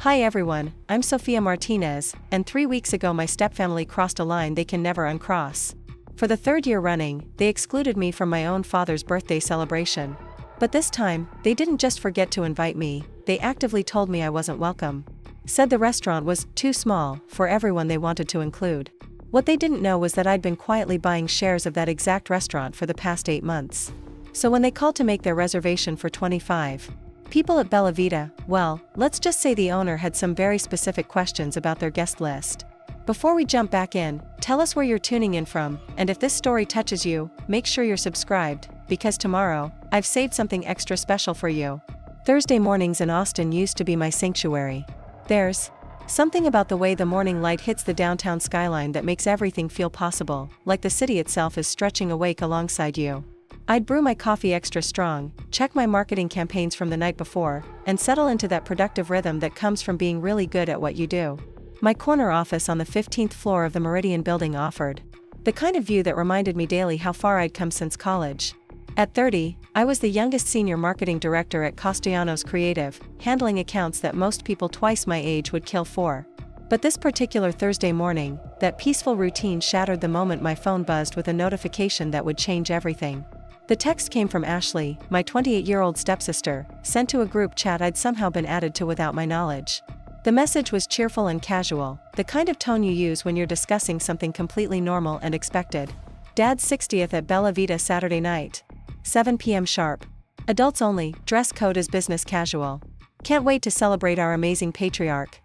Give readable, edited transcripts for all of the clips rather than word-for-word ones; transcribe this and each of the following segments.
Hi everyone, I'm Sofia Martinez, and 3 weeks ago my stepfamily crossed a line they can never uncross. For the third year running, they excluded me from my own father's birthday celebration. But this time, they didn't just forget to invite me, they actively told me I wasn't welcome. Said the restaurant was too small for everyone they wanted to include. What they didn't know was that I'd been quietly buying shares of that exact restaurant for the past 8 months. So when they called to make their reservation for 25 people at Bella Vita, well, let's just say the owner had some very specific questions about their guest list. Before we jump back in, tell us where you're tuning in from, and if this story touches you, make sure you're subscribed, because tomorrow, I've saved something extra special for you. Thursday mornings in Austin used to be my sanctuary. There's something about the way the morning light hits the downtown skyline that makes everything feel possible, like the city itself is stretching awake alongside you. I'd brew my coffee extra strong, check my marketing campaigns from the night before, and settle into that productive rhythm that comes from being really good at what you do. My corner office on the 15th floor of the Meridian Building offered the kind of view that reminded me daily how far I'd come since college. At 30, I was the youngest senior marketing director at Castellanos Creative, handling accounts that most people twice my age would kill for. But this particular Thursday morning, that peaceful routine shattered the moment my phone buzzed with a notification that would change everything. The text came from Ashley, my 28-year-old stepsister, sent to a group chat I'd somehow been added to without my knowledge. The message was cheerful and casual, the kind of tone you use when you're discussing something completely normal and expected. Dad's 60th at Bella Vita Saturday night. 7 p.m. sharp. Adults only, dress code is business casual. Can't wait to celebrate our amazing patriarch.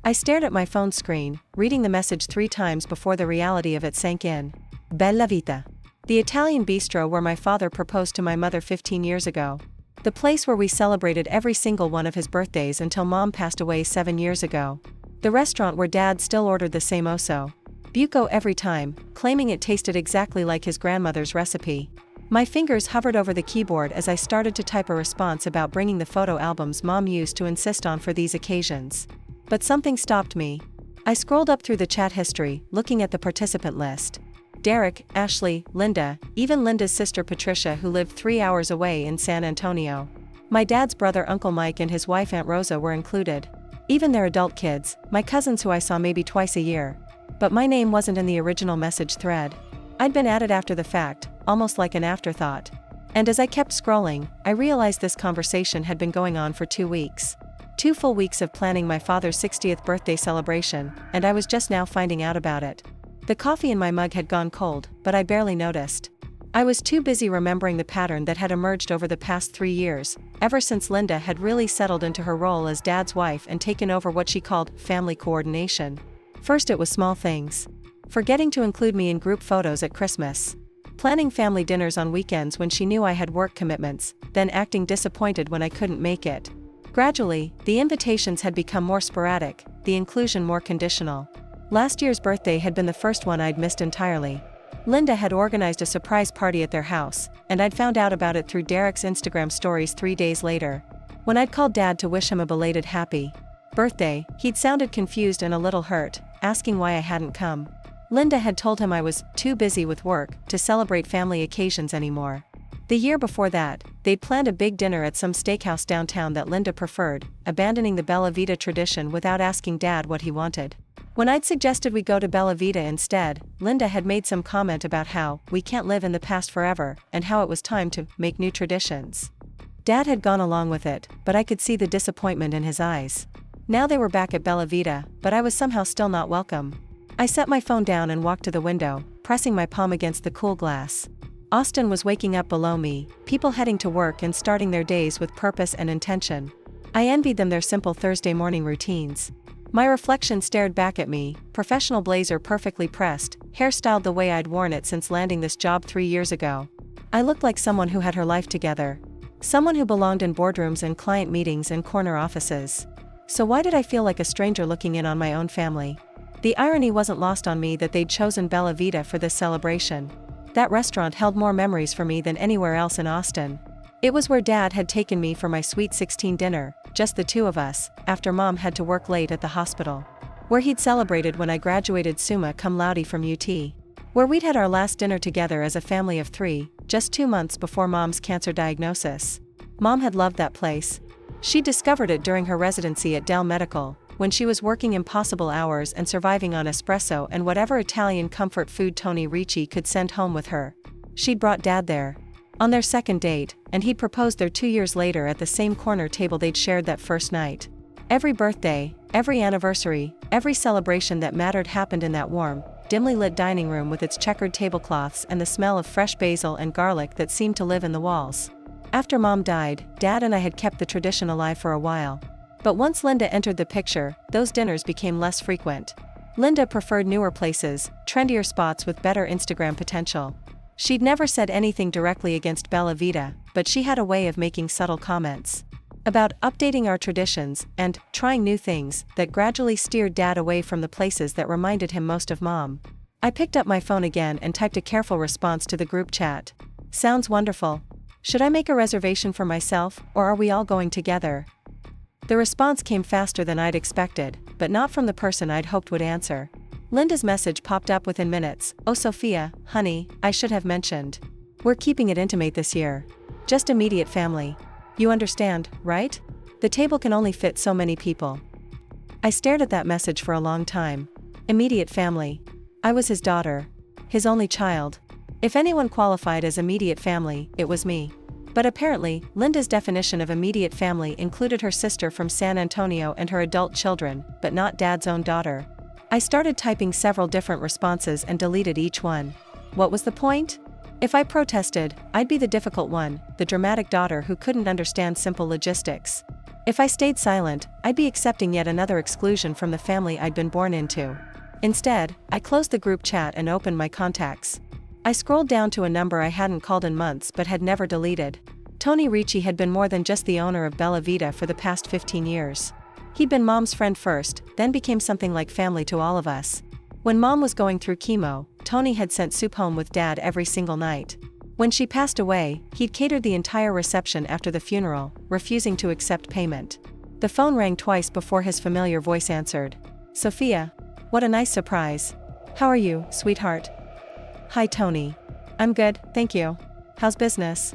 I stared at my phone screen, reading the message 3 times before the reality of it sank in. Bella Vita. The Italian bistro where my father proposed to my mother 15 years ago. The place where we celebrated every single one of his birthdays until Mom passed away 7 years ago. The restaurant where Dad still ordered the same osso buco every time, claiming it tasted exactly like his grandmother's recipe. My fingers hovered over the keyboard as I started to type a response about bringing the photo albums Mom used to insist on for these occasions. But something stopped me. I scrolled up through the chat history, looking at the participant list. Derek, Ashley, Linda, even Linda's sister Patricia who lived 3 hours away in San Antonio. My dad's brother Uncle Mike and his wife Aunt Rosa were included. Even their adult kids, my cousins who I saw maybe twice a year. But my name wasn't in the original message thread. I'd been added after the fact, almost like an afterthought. And as I kept scrolling, I realized this conversation had been going on for 2 weeks. 2 full weeks of planning my father's 60th birthday celebration, and I was just now finding out about it. The coffee in my mug had gone cold, but I barely noticed. I was too busy remembering the pattern that had emerged over the past 3 years, ever since Linda had really settled into her role as Dad's wife and taken over what she called family coordination. First it was small things. Forgetting to include me in group photos at Christmas. Planning family dinners on weekends when she knew I had work commitments, then acting disappointed when I couldn't make it. Gradually, the invitations had become more sporadic, the inclusion more conditional. Last year's birthday had been the first one I'd missed entirely. Linda had organized a surprise party at their house, and I'd found out about it through Derek's Instagram stories 3 days later. When I'd called Dad to wish him a belated happy birthday, he'd sounded confused and a little hurt, asking why I hadn't come. Linda had told him I was too busy with work to celebrate family occasions anymore. The year before that, they'd planned a big dinner at some steakhouse downtown that Linda preferred, abandoning the Bella Vita tradition without asking Dad what he wanted. When I'd suggested we go to Bella Vita instead, Linda had made some comment about how we can't live in the past forever, and how it was time to make new traditions. Dad had gone along with it, but I could see the disappointment in his eyes. Now they were back at Bella Vita, but I was somehow still not welcome. I set my phone down and walked to the window, pressing my palm against the cool glass. Austin was waking up below me, people heading to work and starting their days with purpose and intention. I envied them their simple Thursday morning routines. My reflection stared back at me, professional blazer perfectly pressed, hairstyled the way I'd worn it since landing this job 3 years ago. I looked like someone who had her life together. Someone who belonged in boardrooms and client meetings and corner offices. So why did I feel like a stranger looking in on my own family? The irony wasn't lost on me that they'd chosen Bella Vita for this celebration. That restaurant held more memories for me than anywhere else in Austin. It was where Dad had taken me for my sweet 16 dinner, just the 2 of us, after Mom had to work late at the hospital. Where he'd celebrated when I graduated summa cum laude from UT. Where we'd had our last dinner together as a family of 3, just 2 months before Mom's cancer diagnosis. Mom had loved that place. She discovered it during her residency at Dell Medical, when she was working impossible hours and surviving on espresso and whatever Italian comfort food Tony Ricci could send home with her. She'd brought Dad there on their second date, and he'd proposed there 2 years later at the same corner table they'd shared that first night. Every birthday, every anniversary, every celebration that mattered happened in that warm, dimly lit dining room with its checkered tablecloths and the smell of fresh basil and garlic that seemed to live in the walls. After Mom died, Dad and I had kept the tradition alive for a while. But once Linda entered the picture, those dinners became less frequent. Linda preferred newer places, trendier spots with better Instagram potential. She'd never said anything directly against Bella Vita, but she had a way of making subtle comments about updating our traditions and trying new things that gradually steered Dad away from the places that reminded him most of Mom. I picked up my phone again and typed a careful response to the group chat. Sounds wonderful. Should I make a reservation for myself, or are we all going together? The response came faster than I'd expected, but not from the person I'd hoped would answer. Linda's message popped up within minutes. Oh Sophia, honey, I should have mentioned. We're keeping it intimate this year. Just immediate family. You understand, right? The table can only fit so many people. I stared at that message for a long time. Immediate family. I was his daughter. His only child. If anyone qualified as immediate family, it was me. But apparently, Linda's definition of immediate family included her sister from San Antonio and her adult children, but not Dad's own daughter. I started typing several different responses and deleted each one. What was the point? If I protested, I'd be the difficult one, the dramatic daughter who couldn't understand simple logistics. If I stayed silent, I'd be accepting yet another exclusion from the family I'd been born into. Instead, I closed the group chat and opened my contacts. I scrolled down to a number I hadn't called in months but had never deleted. Tony Ricci had been more than just the owner of Bella Vita for the past 15 years. He'd been Mom's friend first, then became something like family to all of us. When Mom was going through chemo, Tony had sent soup home with Dad every single night. When she passed away, he'd catered the entire reception after the funeral, refusing to accept payment. The phone rang twice before his familiar voice answered. Sophia. What a nice surprise. How are you, sweetheart? Hi Tony. I'm good, thank you. How's business?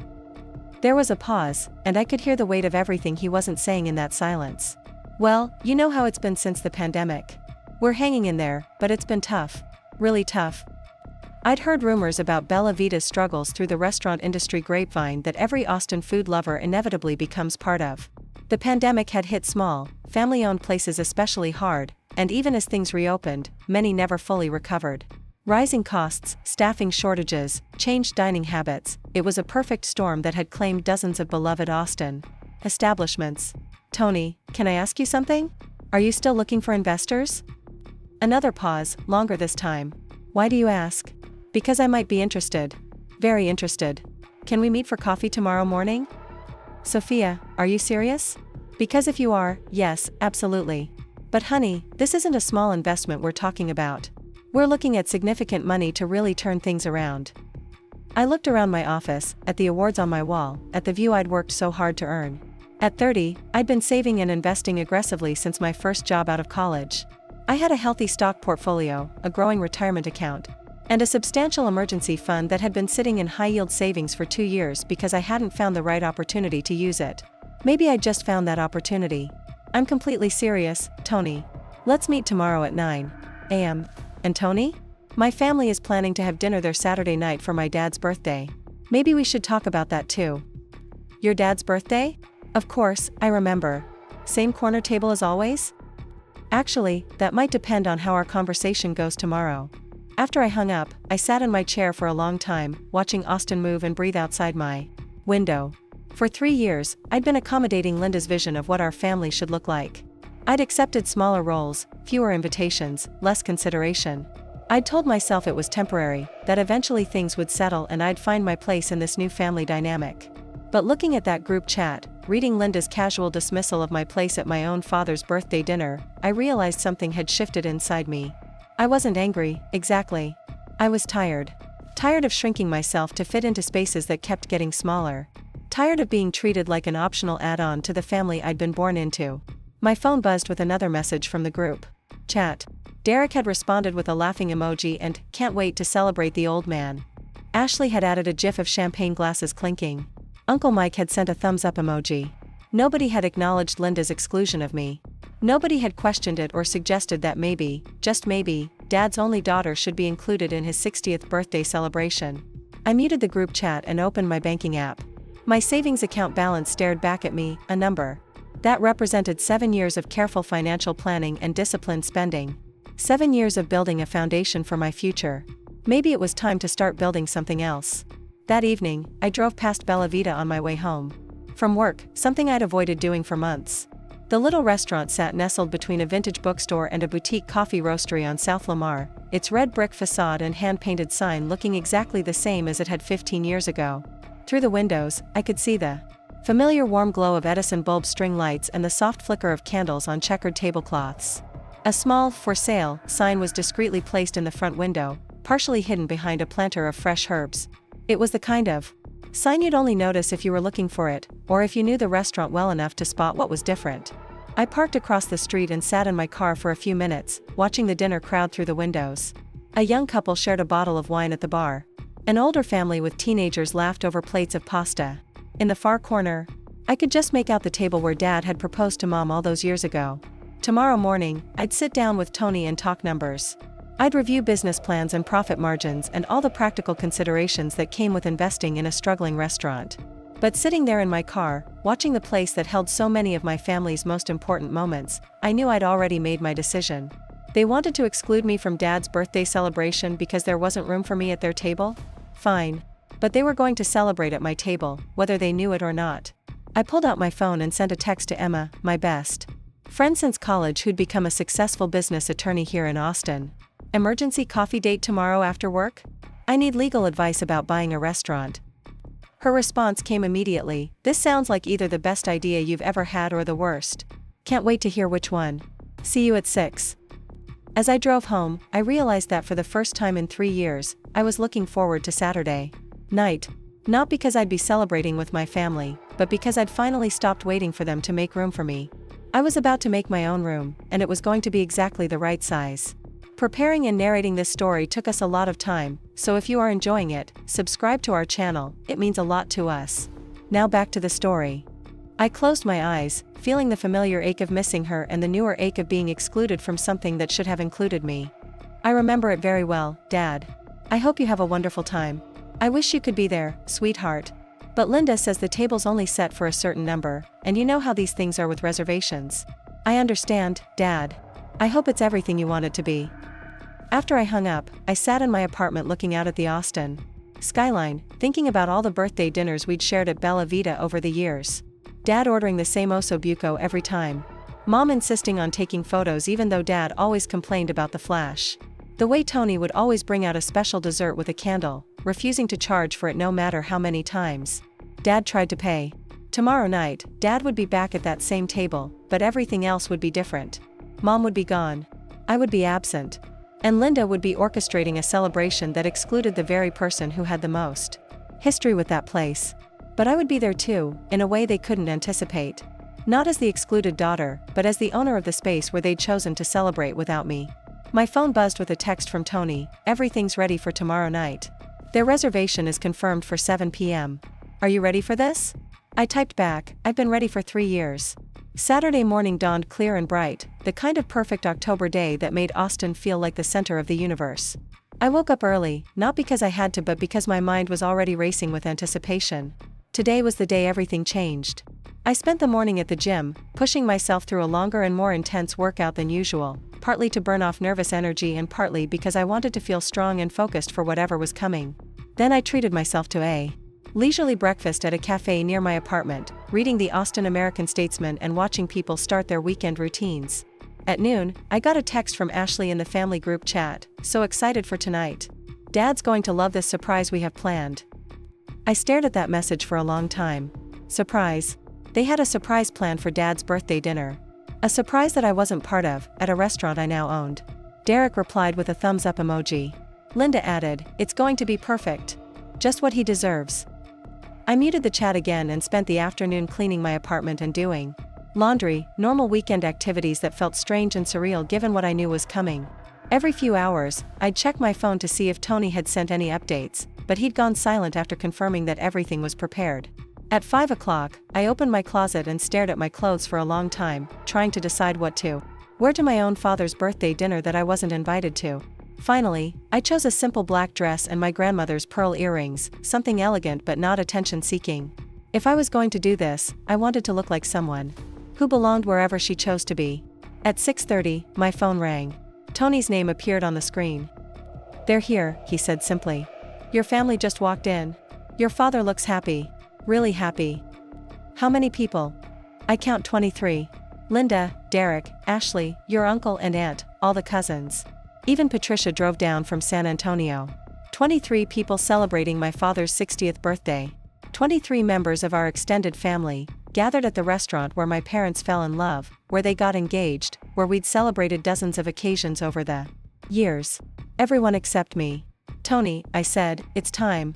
There was a pause, and I could hear the weight of everything he wasn't saying in that silence. Well, you know how it's been since the pandemic. We're hanging in there, but it's been tough. Really tough. I'd heard rumors about Bella Vita's struggles through the restaurant industry grapevine that every Austin food lover inevitably becomes part of. The pandemic had hit small, family-owned places especially hard, and even as things reopened, many never fully recovered. Rising costs, staffing shortages, changed dining habits, it was a perfect storm that had claimed dozens of beloved Austin establishments. Tony, can I ask you something? Are you still looking for investors? Another pause, longer this time. Why do you ask? Because I might be interested. Very interested. Can we meet for coffee tomorrow morning? Sophia, are you serious? Because if you are, yes, absolutely. But honey, this isn't a small investment we're talking about. We're looking at significant money to really turn things around. I looked around my office, at the awards on my wall, at the view I'd worked so hard to earn. At 30, I'd been saving and investing aggressively since my first job out of college. I had a healthy stock portfolio, a growing retirement account, and a substantial emergency fund that had been sitting in high-yield savings for 2 years because I hadn't found the right opportunity to use it. Maybe I'd just found that opportunity. I'm completely serious, Tony. Let's meet tomorrow at 9 a.m. And Tony? My family is planning to have dinner there Saturday night for my dad's birthday. Maybe we should talk about that too. Your dad's birthday? Of course, I remember. Same corner table as always? Actually, that might depend on how our conversation goes tomorrow. After I hung up, I sat in my chair for a long time, watching Austin move and breathe outside my window. For 3 years, I'd been accommodating Linda's vision of what our family should look like. I'd accepted smaller roles, fewer invitations, less consideration. I'd told myself it was temporary, that eventually things would settle and I'd find my place in this new family dynamic. But looking at that group chat, reading Linda's casual dismissal of my place at my own father's birthday dinner, I realized something had shifted inside me. I wasn't angry, exactly. I was tired. Tired of shrinking myself to fit into spaces that kept getting smaller. Tired of being treated like an optional add-on to the family I'd been born into. My phone buzzed with another message from the group chat. Derek had responded with a laughing emoji and "can't wait to celebrate the old man." Ashley had added a gif of champagne glasses clinking. Uncle Mike had sent a thumbs up emoji. Nobody had acknowledged Linda's exclusion of me. Nobody had questioned it or suggested that maybe, just maybe, Dad's only daughter should be included in his 60th birthday celebration. I muted the group chat and opened my banking app. My savings account balance stared back at me, a number. That represented 7 years of careful financial planning and disciplined spending. 7 years of building a foundation for my future. Maybe it was time to start building something else. That evening, I drove past Bella Vita on my way home from work, something I'd avoided doing for months. The little restaurant sat nestled between a vintage bookstore and a boutique coffee roastery on South Lamar, its red brick facade and hand-painted sign looking exactly the same as it had 15 years ago. Through the windows, I could see the familiar warm glow of Edison bulb string lights and the soft flicker of candles on checkered tablecloths. A small "For Sale" sign was discreetly placed in the front window, partially hidden behind a planter of fresh herbs. It was the kind of sign you'd only notice if you were looking for it, or if you knew the restaurant well enough to spot what was different. I parked across the street and sat in my car for a few minutes, watching the dinner crowd through the windows. A young couple shared a bottle of wine at the bar. An older family with teenagers laughed over plates of pasta. In the far corner, I could just make out the table where Dad had proposed to Mom all those years ago. Tomorrow morning, I'd sit down with Tony and talk numbers. I'd review business plans and profit margins and all the practical considerations that came with investing in a struggling restaurant. But sitting there in my car, watching the place that held so many of my family's most important moments, I knew I'd already made my decision. They wanted to exclude me from Dad's birthday celebration because there wasn't room for me at their table? Fine. But they were going to celebrate at my table, whether they knew it or not. I pulled out my phone and sent a text to Emma, my best friend since college who'd become a successful business attorney here in Austin. Emergency coffee date tomorrow after work? I need legal advice about buying a restaurant. Her response came immediately, "This sounds like either the best idea you've ever had or the worst. Can't wait to hear which one. See you at 6. As I drove home, I realized that for the first time in 3 years, I was looking forward to Saturday night. Not because I'd be celebrating with my family, but because I'd finally stopped waiting for them to make room for me. I was about to make my own room, and it was going to be exactly the right size. Preparing and narrating this story took us a lot of time, so if you are enjoying it, subscribe to our channel, it means a lot to us. Now back to the story. I closed my eyes, feeling the familiar ache of missing her and the newer ache of being excluded from something that should have included me. I remember it very well, Dad. I hope you have a wonderful time. I wish you could be there, sweetheart. But Linda says the table's only set for a certain number, and you know how these things are with reservations. I understand, Dad. I hope it's everything you want it to be. After I hung up, I sat in my apartment looking out at the Austin skyline, thinking about all the birthday dinners we'd shared at Bella Vita over the years. Dad ordering the same osso buco every time. Mom insisting on taking photos even though Dad always complained about the flash. The way Tony would always bring out a special dessert with a candle, refusing to charge for it no matter how many times Dad tried to pay. Tomorrow night, Dad would be back at that same table, but everything else would be different. Mom would be gone. I would be absent. And Linda would be orchestrating a celebration that excluded the very person who had the most history with that place. But I would be there too, in a way they couldn't anticipate. Not as the excluded daughter, but as the owner of the space where they'd chosen to celebrate without me. My phone buzzed with a text from Tony, "Everything's ready for tomorrow night. Their reservation is confirmed for 7 p.m. Are you ready for this?" I typed back, "I've been ready for 3 years." Saturday morning dawned clear and bright, the kind of perfect October day that made Austin feel like the center of the universe. I woke up early, not because I had to but because my mind was already racing with anticipation. Today was the day everything changed. I spent the morning at the gym, pushing myself through a longer and more intense workout than usual, partly to burn off nervous energy and partly because I wanted to feel strong and focused for whatever was coming. Then I treated myself to a leisurely breakfast at a cafe near my apartment, reading the Austin American-Statesman and watching people start their weekend routines. At noon, I got a text from Ashley in the family group chat, "So excited for tonight. Dad's going to love this surprise we have planned." I stared at that message for a long time. Surprise. They had a surprise plan for Dad's birthday dinner. A surprise that I wasn't part of, at a restaurant I now owned. Derek replied with a thumbs up emoji. Linda added, "It's going to be perfect. Just what he deserves." I muted the chat again and spent the afternoon cleaning my apartment and doing laundry, normal weekend activities that felt strange and surreal given what I knew was coming. Every few hours, I'd check my phone to see if Tony had sent any updates, but he'd gone silent after confirming that everything was prepared. At 5 o'clock, I opened my closet and stared at my clothes for a long time, trying to decide what to wear to my own father's birthday dinner that I wasn't invited to. Finally, I chose a simple black dress and my grandmother's pearl earrings, something elegant but not attention-seeking. If I was going to do this, I wanted to look like someone who belonged wherever she chose to be. At 6:30, my phone rang. Tony's name appeared on the screen. "They're here," he said simply. "Your family just walked in. Your father looks happy. Really happy." "How many people?" "I count 23. Linda, Derek, Ashley, your uncle and aunt, all the cousins. Even Patricia drove down from San Antonio. 23 people celebrating my father's 60th birthday. 23 members of our extended family, gathered at the restaurant where my parents fell in love, where they got engaged, where we'd celebrated dozens of occasions over the years. Everyone except me." "Tony," I said, "it's time."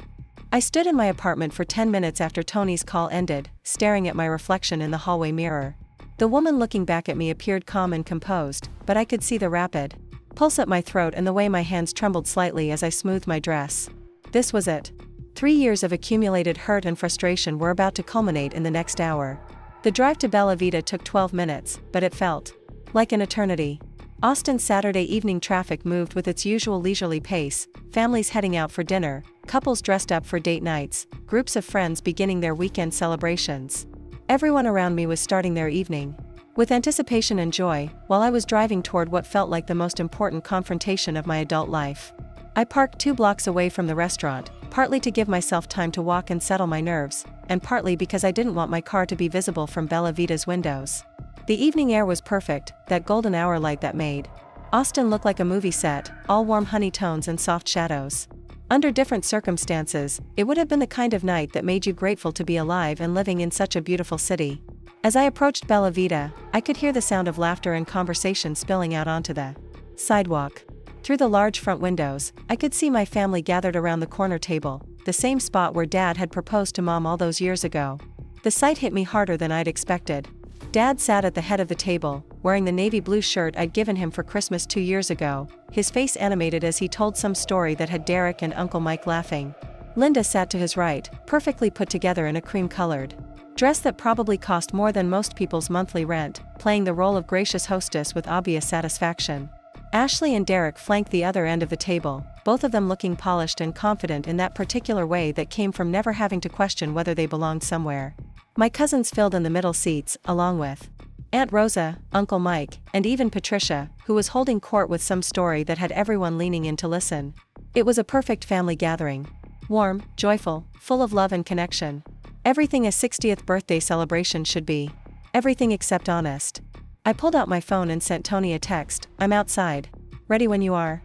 I stood in my apartment for 10 minutes after Tony's call ended, staring at my reflection in the hallway mirror. The woman looking back at me appeared calm and composed, but I could see the rapid pulse at my throat and the way my hands trembled slightly as I smoothed my dress. This was it. 3 years of accumulated hurt and frustration were about to culminate in the next hour. The drive to Bella Vita took 12 minutes, but it felt like an eternity. Austin's Saturday evening traffic moved with its usual leisurely pace, families heading out for dinner, couples dressed up for date nights, groups of friends beginning their weekend celebrations. Everyone around me was starting their evening with anticipation and joy, while I was driving toward what felt like the most important confrontation of my adult life. I parked 2 blocks away from the restaurant, partly to give myself time to walk and settle my nerves, and partly because I didn't want my car to be visible from Bella Vita's windows. The evening air was perfect, that golden hour light that made Austin look like a movie set, all warm honey tones and soft shadows. Under different circumstances, it would have been the kind of night that made you grateful to be alive and living in such a beautiful city. As I approached Bella Vita, I could hear the sound of laughter and conversation spilling out onto the sidewalk. Through the large front windows, I could see my family gathered around the corner table, the same spot where Dad had proposed to Mom all those years ago. The sight hit me harder than I'd expected. Dad sat at the head of the table, wearing the navy blue shirt I'd given him for Christmas 2 years ago, his face animated as he told some story that had Derek and Uncle Mike laughing. Linda sat to his right, perfectly put together in a cream-colored dress that probably cost more than most people's monthly rent, playing the role of gracious hostess with obvious satisfaction. Ashley and Derek flanked the other end of the table, both of them looking polished and confident in that particular way that came from never having to question whether they belonged somewhere. My cousins filled in the middle seats, along with Aunt Rosa, Uncle Mike, and even Patricia, who was holding court with some story that had everyone leaning in to listen. It was a perfect family gathering. Warm, joyful, full of love and connection. Everything a 60th birthday celebration should be. Everything except honest. I pulled out my phone and sent Tony a text, "I'm outside. Ready when you are."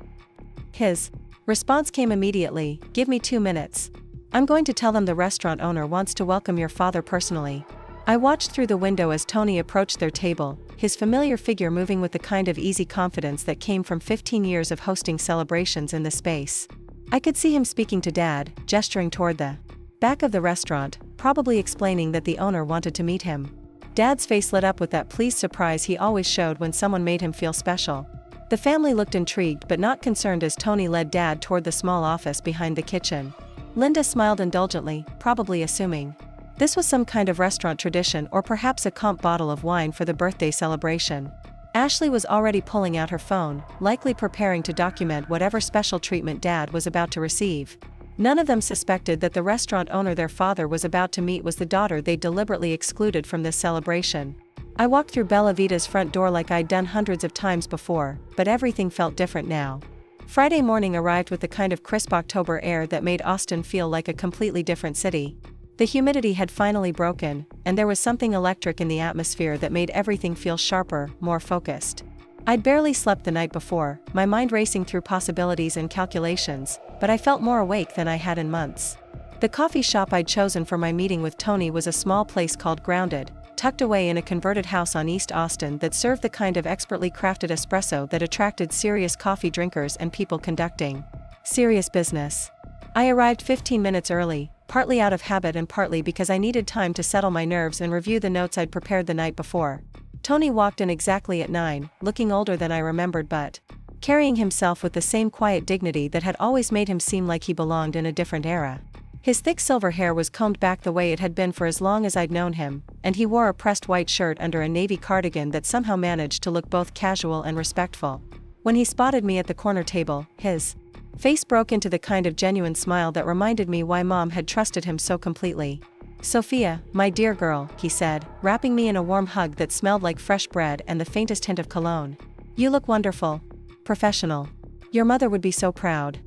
His response came immediately, "Give me 2 minutes. I'm going to tell them the restaurant owner wants to welcome your father personally." I watched through the window as Tony approached their table, his familiar figure moving with the kind of easy confidence that came from 15 years of hosting celebrations in the space. I could see him speaking to Dad, gesturing toward the back of the restaurant, probably explaining that the owner wanted to meet him. Dad's face lit up with that pleased surprise he always showed when someone made him feel special. The family looked intrigued but not concerned as Tony led Dad toward the small office behind the kitchen. Linda smiled indulgently, probably assuming this was some kind of restaurant tradition or perhaps a comp bottle of wine for the birthday celebration. Ashley was already pulling out her phone, likely preparing to document whatever special treatment Dad was about to receive. None of them suspected that the restaurant owner their father was about to meet was the daughter they deliberately excluded from this celebration. I walked through Bella Vita's front door like I'd done hundreds of times before, but everything felt different now. Friday morning arrived with the kind of crisp October air that made Austin feel like a completely different city. The humidity had finally broken, and there was something electric in the atmosphere that made everything feel sharper, more focused. I'd barely slept the night before, my mind racing through possibilities and calculations, but I felt more awake than I had in months. The coffee shop I'd chosen for my meeting with Tony was a small place called Grounded, tucked away in a converted house on East Austin that served the kind of expertly crafted espresso that attracted serious coffee drinkers and people conducting serious business. I arrived 15 minutes early, partly out of habit and partly because I needed time to settle my nerves and review the notes I'd prepared the night before. Tony walked in exactly at 9, looking older than I remembered but carrying himself with the same quiet dignity that had always made him seem like he belonged in a different era. His thick silver hair was combed back the way it had been for as long as I'd known him, and he wore a pressed white shirt under a navy cardigan that somehow managed to look both casual and respectful. When he spotted me at the corner table, his face broke into the kind of genuine smile that reminded me why Mom had trusted him so completely. "Sophia, my dear girl," he said, wrapping me in a warm hug that smelled like fresh bread and the faintest hint of cologne. "You look wonderful. Professional. Your mother would be so proud."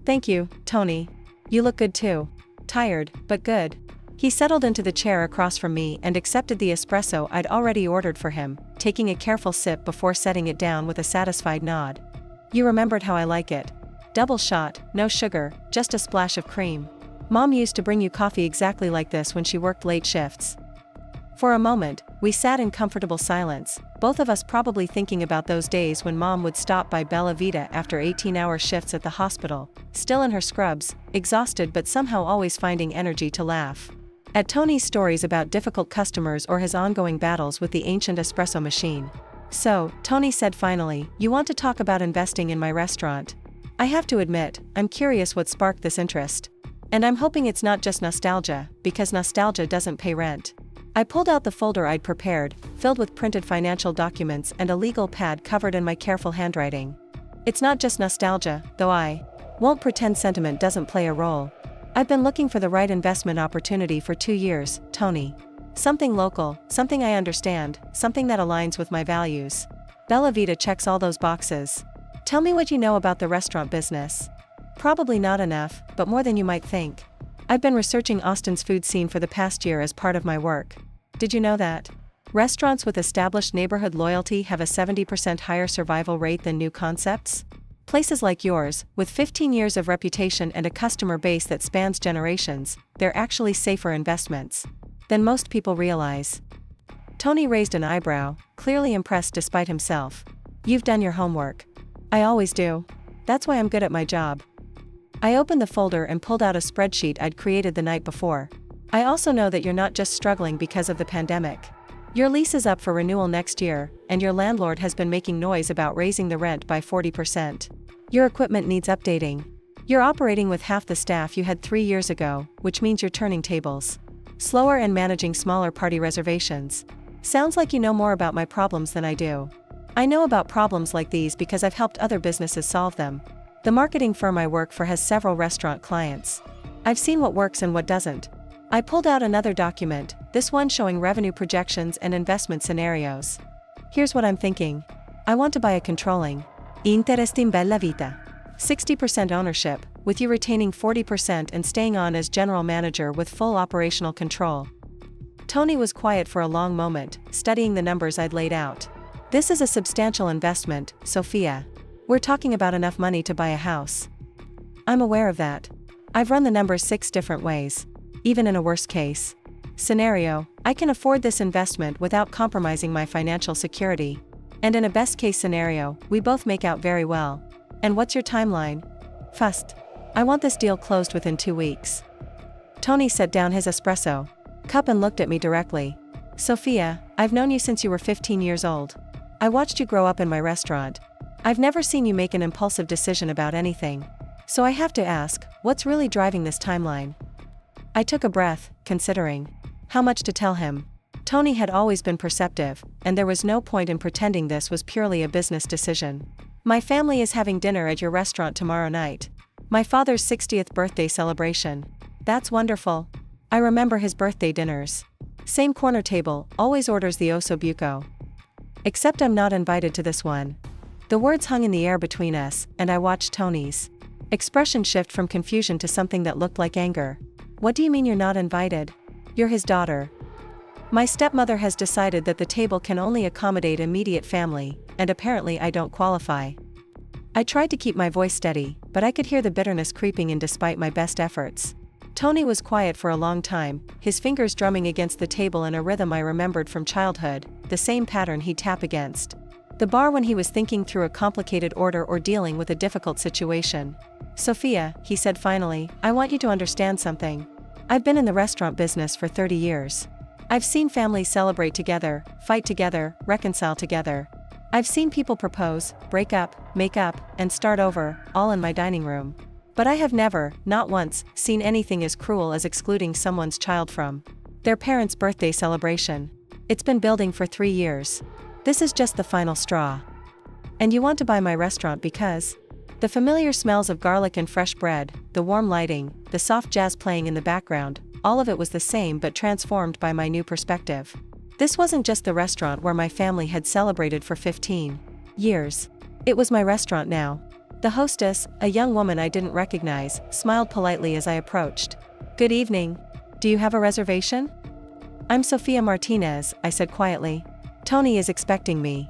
"Thank you, Tony. You look good too. Tired, but good." He settled into the chair across from me and accepted the espresso I'd already ordered for him, taking a careful sip before setting it down with a satisfied nod. "You remembered how I like it. Double shot, no sugar, just a splash of cream. Mom used to bring you coffee exactly like this when she worked late shifts." For a moment, we sat in comfortable silence, both of us probably thinking about those days when Mom would stop by Bella Vita after 18-hour shifts at the hospital, still in her scrubs, exhausted but somehow always finding energy to laugh at Tony's stories about difficult customers or his ongoing battles with the ancient espresso machine. "So," Tony said finally, "you want to talk about investing in my restaurant? I have to admit, I'm curious what sparked this interest. And I'm hoping it's not just nostalgia, because nostalgia doesn't pay rent." I pulled out the folder I'd prepared, filled with printed financial documents and a legal pad covered in my careful handwriting. "It's not just nostalgia, though I won't pretend sentiment doesn't play a role. I've been looking for the right investment opportunity for 2 years, Tony. Something local, something I understand, something that aligns with my values. Bella Vita checks all those boxes. Tell me what you know about the restaurant business." "Probably not enough, but more than you might think. I've been researching Austin's food scene for the past year as part of my work. Did you know that restaurants with established neighborhood loyalty have a 70% higher survival rate than new concepts? Places like yours, with 15 years of reputation and a customer base that spans generations, they're actually safer investments than most people realize." Tony raised an eyebrow, clearly impressed despite himself. "You've done your homework." "I always do. That's why I'm good at my job." I opened the folder and pulled out a spreadsheet I'd created the night before. "I also know that you're not just struggling because of the pandemic. Your lease is up for renewal next year, and your landlord has been making noise about raising the rent by 40%. Your equipment needs updating. You're operating with half the staff you had 3 years ago, which means you're turning tables slower and managing smaller party reservations. Sounds like you know more about my problems than I do." "I know about problems like these because I've helped other businesses solve them. The marketing firm I work for has several restaurant clients. I've seen what works and what doesn't." I pulled out another document, this one showing revenue projections and investment scenarios. "Here's what I'm thinking. I want to buy a controlling interest in Bella Vita. 60% ownership, with you retaining 40% and staying on as general manager with full operational control." Tony was quiet for a long moment, studying the numbers I'd laid out. "This is a substantial investment, Sophia. We're talking about enough money to buy a house." "I'm aware of that. I've run the numbers 6 different ways. Even in a worst-case scenario, I can afford this investment without compromising my financial security. And in a best-case scenario, we both make out very well." "And what's your timeline?" "Fast. I want this deal closed within 2 weeks." Tony set down his espresso cup and looked at me directly. "Sophia, I've known you since you were 15 years old. I watched you grow up in my restaurant. I've never seen you make an impulsive decision about anything. So I have to ask, what's really driving this timeline?" I took a breath, considering how much to tell him. Tony had always been perceptive, and there was no point in pretending this was purely a business decision. "My family is having dinner at your restaurant tomorrow night. My father's 60th birthday celebration." "That's wonderful. I remember his birthday dinners. Same corner table, always orders the osso buco. Except I'm not invited to this one." The words hung in the air between us, and I watched Tony's expression shift from confusion to something that looked like anger. "What do you mean you're not invited? You're his daughter." "My stepmother has decided that the table can only accommodate immediate family, and apparently I don't qualify." I tried to keep my voice steady, but I could hear the bitterness creeping in despite my best efforts. Tony was quiet for a long time, his fingers drumming against the table in a rhythm I remembered from childhood, the same pattern he'd tap against the bar when he was thinking through a complicated order or dealing with a difficult situation. "Sophia," he said finally, "I want you to understand something. I've been in the restaurant business for 30 years. I've seen families celebrate together, fight together, reconcile together. I've seen people propose, break up, make up, and start over, all in my dining room. But I have never, not once, seen anything as cruel as excluding someone's child from their parents' birthday celebration. It's been building for 3 years. This is just the final straw. And you want to buy my restaurant because? The familiar smells of garlic and fresh bread, the warm lighting, the soft jazz playing in the background, all of it was the same but transformed by my new perspective. This wasn't just the restaurant where my family had celebrated for 15 years. It was my restaurant now. The hostess, a young woman I didn't recognize, smiled politely as I approached. "Good evening. Do you have a reservation?" "I'm Sofia Martinez," I said quietly. "Tony is expecting me."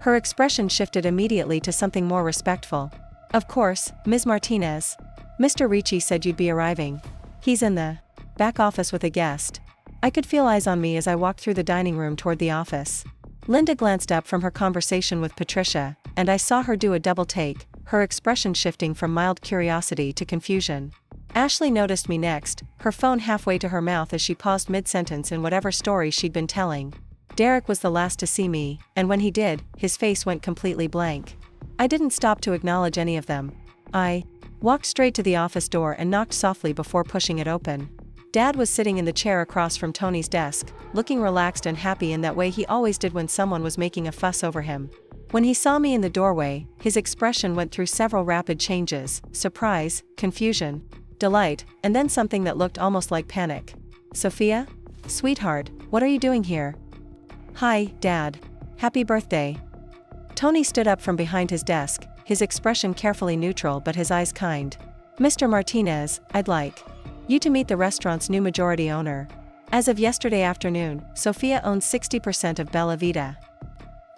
Her expression shifted immediately to something more respectful. "Of course, Ms. Martinez. Mr. Ricci said you'd be arriving. He's in the back office with a guest." I could feel eyes on me as I walked through the dining room toward the office. Linda glanced up from her conversation with Patricia, and I saw her do a double take, her expression shifting from mild curiosity to confusion. Ashley noticed me next, her phone halfway to her mouth as she paused mid-sentence in whatever story she'd been telling. Derek was the last to see me, and when he did, his face went completely blank. I didn't stop to acknowledge any of them. I walked straight to the office door and knocked softly before pushing it open. Dad was sitting in the chair across from Tony's desk, looking relaxed and happy in that way he always did when someone was making a fuss over him. When he saw me in the doorway, his expression went through several rapid changes: surprise, confusion, delight, and then something that looked almost like panic. "Sofia? Sweetheart, what are you doing here?" "Hi, Dad. Happy birthday." Tony stood up from behind his desk, his expression carefully neutral but his eyes kind. "Mr. Martinez, I'd like you to meet the restaurant's new majority owner. As of yesterday afternoon, Sofia owns 60% of Bella Vita."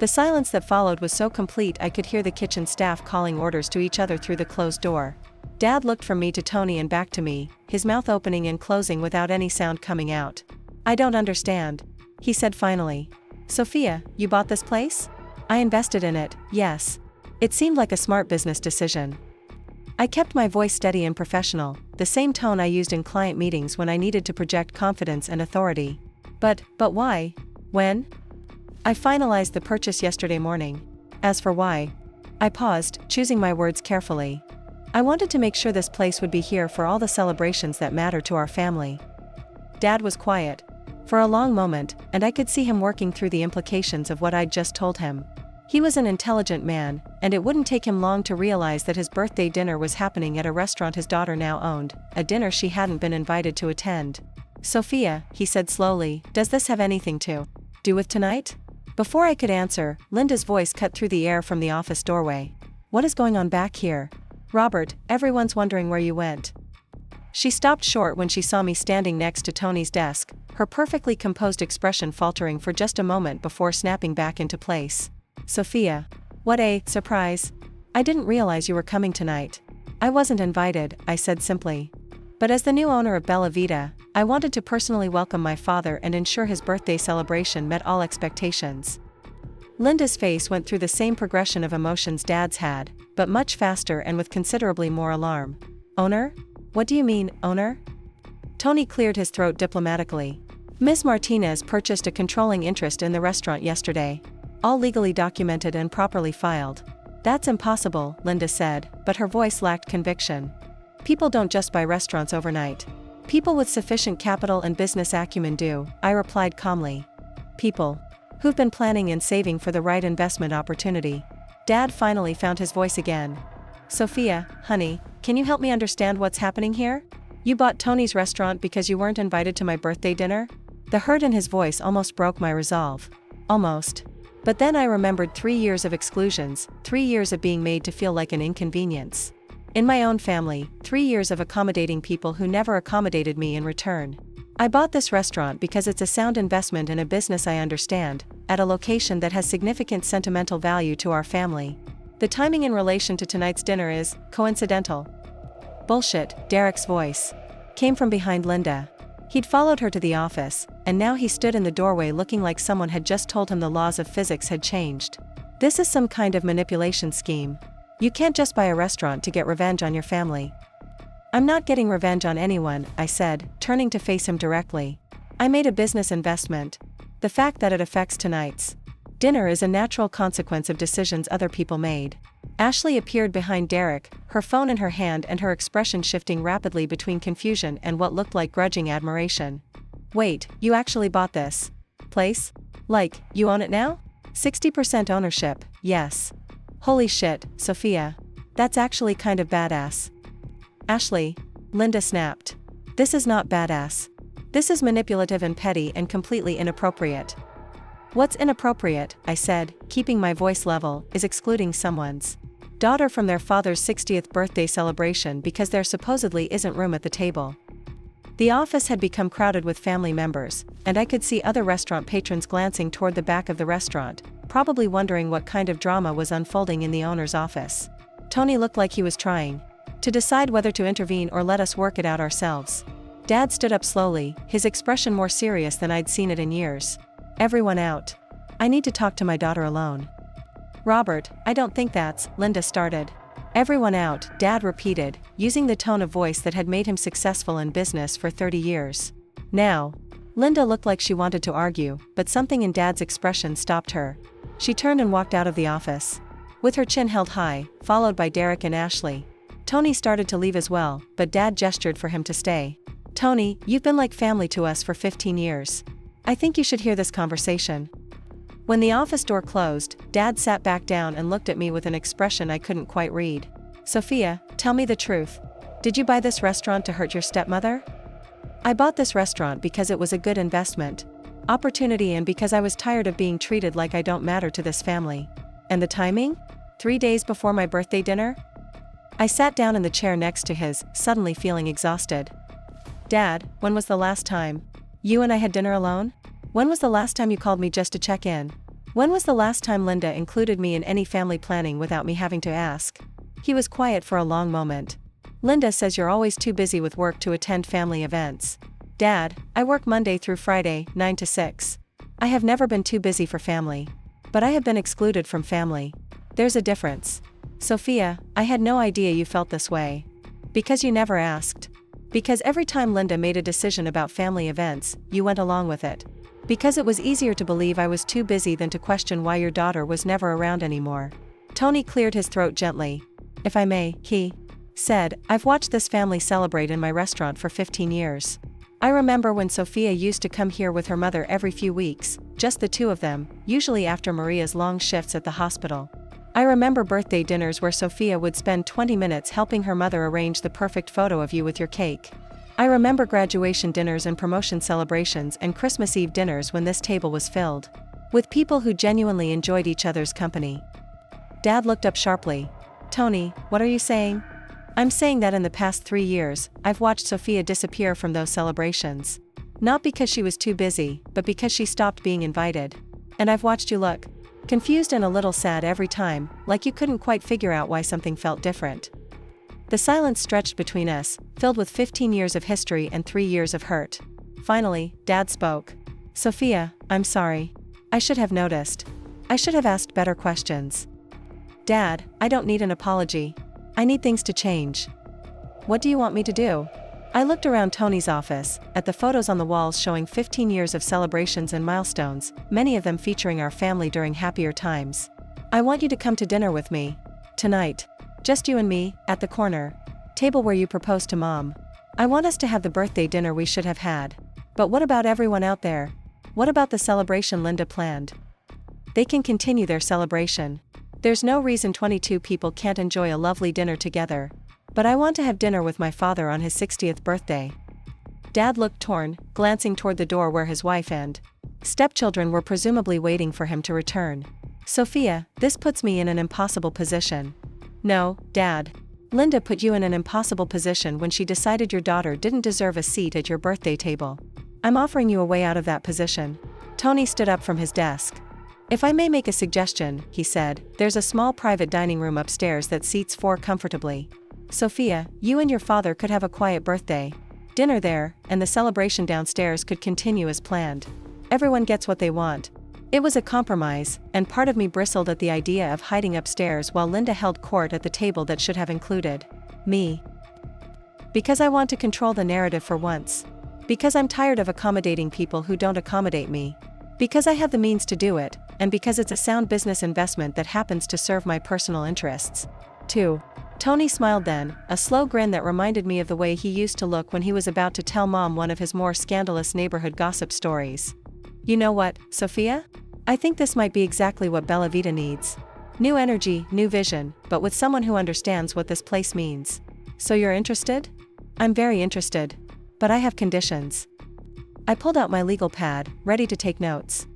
The silence that followed was so complete I could hear the kitchen staff calling orders to each other through the closed door. Dad looked from me to Tony and back to me, his mouth opening and closing without any sound coming out. "I don't understand," he said finally. "Sofia, you bought this place?" "I invested in it, yes. It seemed like a smart business decision." I kept my voice steady and professional, the same tone I used in client meetings when I needed to project confidence and authority. But why? When? "I finalized the purchase yesterday morning. As for why?" I paused, choosing my words carefully. "I wanted to make sure this place would be here for all the celebrations that matter to our family." Dad was quiet for a long moment, and I could see him working through the implications of what I'd just told him. He was an intelligent man, and it wouldn't take him long to realize that his birthday dinner was happening at a restaurant his daughter now owned, a dinner she hadn't been invited to attend. "Sofia," he said slowly, "does this have anything to do with tonight?" Before I could answer, Linda's voice cut through the air from the office doorway. "What is going on back here? Robert, everyone's wondering where you went." She stopped short when she saw me standing next to Tony's desk, her perfectly composed expression faltering for just a moment before snapping back into place. "Sofia. What a surprise. I didn't realize you were coming tonight." "I wasn't invited," I said simply. "But as the new owner of Bella Vita, I wanted to personally welcome my father and ensure his birthday celebration met all expectations." Linda's face went through the same progression of emotions Dad's had, but much faster and with considerably more alarm. "Owner? What do you mean, owner?" Tony cleared his throat diplomatically. "Ms. Martinez purchased a controlling interest in the restaurant yesterday. All legally documented and properly filed." "That's impossible," Linda said, but her voice lacked conviction. "People don't just buy restaurants overnight. People with sufficient capital and business acumen do," I replied calmly. "People who've been planning and saving for the right investment opportunity." Dad finally found his voice again. "Sofia, honey, can you help me understand what's happening here? You bought Tony's restaurant because you weren't invited to my birthday dinner?" The hurt in his voice almost broke my resolve. Almost. But then I remembered 3 years of exclusions, 3 years of being made to feel like an inconvenience. In my own family, 3 years of accommodating people who never accommodated me in return. I bought this restaurant because it's a sound investment in a business I understand, at a location that has significant sentimental value to our family. The timing in relation to tonight's dinner is coincidental. "Bullshit," Derek's voice came from behind Linda. He'd followed her to the office, and now he stood in the doorway looking like someone had just told him the laws of physics had changed. "This is some kind of manipulation scheme. You can't just buy a restaurant to get revenge on your family." "I'm not getting revenge on anyone," I said, turning to face him directly. "I made a business investment. The fact that it affects tonight's Dinner is a natural consequence of decisions other people made. Ashley appeared behind Derek, her phone in her hand and her expression shifting rapidly between confusion and what looked like grudging admiration. Wait, you actually bought this place? Like, you own it now? 60% ownership, yes. Holy shit, Sofia. That's actually kind of badass. Ashley, Linda snapped. This is not badass. This is manipulative and petty and completely inappropriate. What's inappropriate, I said, keeping my voice level, is excluding someone's daughter from their father's 60th birthday celebration because there supposedly isn't room at the table. The office had become crowded with family members, and I could see other restaurant patrons glancing toward the back of the restaurant, probably wondering what kind of drama was unfolding in the owner's office. Tony looked like he was trying to decide whether to intervene or let us work it out ourselves. Dad stood up slowly, his expression more serious than I'd seen it in years. Everyone out. I need to talk to my daughter alone. Robert, I don't think that's, Linda started. Everyone out, Dad repeated, using the tone of voice that had made him successful in business for 30 years. Now. Linda looked like she wanted to argue, but something in Dad's expression stopped her. She turned and walked out of the office, with her chin held high, followed by Derek and Ashley. Tony started to leave as well, but Dad gestured for him to stay. Tony, you've been like family to us for 15 years. I think you should hear this conversation. When the office door closed, Dad sat back down and looked at me with an expression I couldn't quite read. Sofia, tell me the truth. Did you buy this restaurant to hurt your stepmother? I bought this restaurant because it was a good investment opportunity and because I was tired of being treated like I don't matter to this family. And the timing? 3 days before my birthday dinner? I sat down in the chair next to his, suddenly feeling exhausted. Dad, when was the last time you and I had dinner alone? When was the last time you called me just to check in? When was the last time Linda included me in any family planning without me having to ask? He was quiet for a long moment. Linda says you're always too busy with work to attend family events. Dad, I work Monday through Friday, 9 to 6. I have never been too busy for family. But I have been excluded from family. There's a difference. Sofia, I had no idea you felt this way. Because you never asked. Because every time Linda made a decision about family events, you went along with it. Because it was easier to believe I was too busy than to question why your daughter was never around anymore. Tony cleared his throat gently. If I may, he said, I've watched this family celebrate in my restaurant for 15 years. I remember when Sofia used to come here with her mother every few weeks, just the two of them, usually after Maria's long shifts at the hospital. I remember birthday dinners where Sofia would spend 20 minutes helping her mother arrange the perfect photo of you with your cake. I remember graduation dinners and promotion celebrations and Christmas Eve dinners when this table was filled with people who genuinely enjoyed each other's company. Dad looked up sharply. Tony, what are you saying? I'm saying that in the past 3 years, I've watched Sofia disappear from those celebrations. Not because she was too busy, but because she stopped being invited. And I've watched you look confused and a little sad every time, like you couldn't quite figure out why something felt different. The silence stretched between us, filled with 15 years of history and 3 years of hurt. Finally, Dad spoke. Sofia, I'm sorry. I should have noticed. I should have asked better questions. Dad, I don't need an apology. I need things to change. What do you want me to do? I looked around Tony's office, at the photos on the walls showing 15 years of celebrations and milestones, many of them featuring our family during happier times. I want you to come to dinner with me. Tonight. Just you and me, at the corner table where you proposed to Mom. I want us to have the birthday dinner we should have had. But what about everyone out there? What about the celebration Linda planned? They can continue their celebration. There's no reason 22 people can't enjoy a lovely dinner together. But I want to have dinner with my father on his 60th birthday. Dad looked torn, glancing toward the door where his wife and stepchildren were presumably waiting for him to return. Sofia, this puts me in an impossible position. No, Dad. Linda put you in an impossible position when she decided your daughter didn't deserve a seat at your birthday table. I'm offering you a way out of that position. Tony stood up from his desk. If I may make a suggestion, he said, there's a small private dining room upstairs that seats 4 comfortably. Sofia, you and your father could have a quiet birthday dinner there, and the celebration downstairs could continue as planned. Everyone gets what they want. It was a compromise, and part of me bristled at the idea of hiding upstairs while Linda held court at the table that should have included me. Because I want to control the narrative for once. Because I'm tired of accommodating people who don't accommodate me. Because I have the means to do it, and because it's a sound business investment that happens to serve my personal interests. 2. Tony smiled then, a slow grin that reminded me of the way he used to look when he was about to tell Mom one of his more scandalous neighborhood gossip stories. You know what, Sofia? I think this might be exactly what Bella Vita needs. New energy, new vision, but with someone who understands what this place means. So you're interested? I'm very interested. But I have conditions. I pulled out my legal pad, ready to take notes.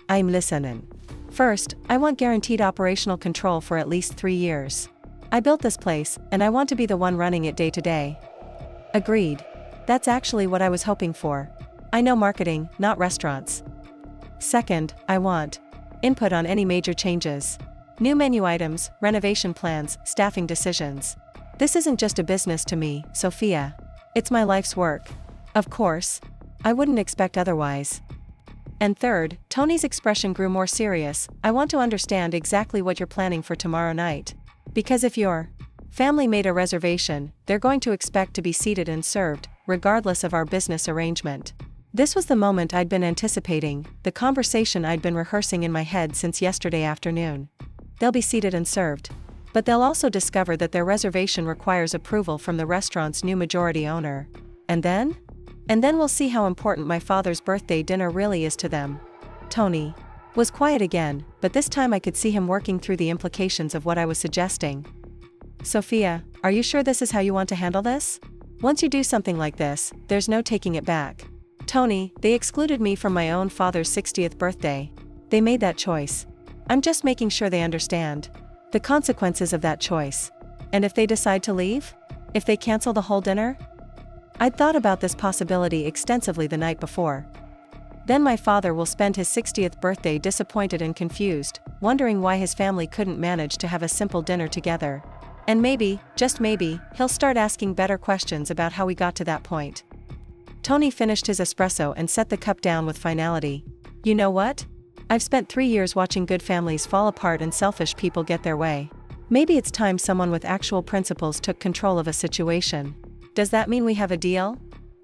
I'm listening. First, I want guaranteed operational control for at least 3 years. I built this place, and I want to be the one running it day to day. Agreed. That's actually what I was hoping for. I know marketing, not restaurants. Second, I want input on any major changes. New menu items, renovation plans, staffing decisions. This isn't just a business to me, Sofia. It's my life's work. Of course. I wouldn't expect otherwise. And third, Tony's expression grew more serious. I want to understand exactly what you're planning for tomorrow night. Because if your family made a reservation, they're going to expect to be seated and served, regardless of our business arrangement. This was the moment I'd been anticipating, the conversation I'd been rehearsing in my head since yesterday afternoon. They'll be seated and served. But they'll also discover that their reservation requires approval from the restaurant's new majority owner. And then? And then we'll see how important my father's birthday dinner really is to them. Tony was quiet again, but this time I could see him working through the implications of what I was suggesting. Sofia, are you sure this is how you want to handle this? Once you do something like this, there's no taking it back. Tony, they excluded me from my own father's 60th birthday. They made that choice. I'm just making sure they understand the consequences of that choice. And if they decide to leave? If they cancel the whole dinner? I'd thought about this possibility extensively the night before. Then my father will spend his 60th birthday disappointed and confused, wondering why his family couldn't manage to have a simple dinner together. And maybe, just maybe, he'll start asking better questions about how we got to that point. Tony finished his espresso and set the cup down with finality. You know what? I've spent 3 years watching good families fall apart and selfish people get their way. Maybe it's time someone with actual principles took control of a situation. Does that mean we have a deal?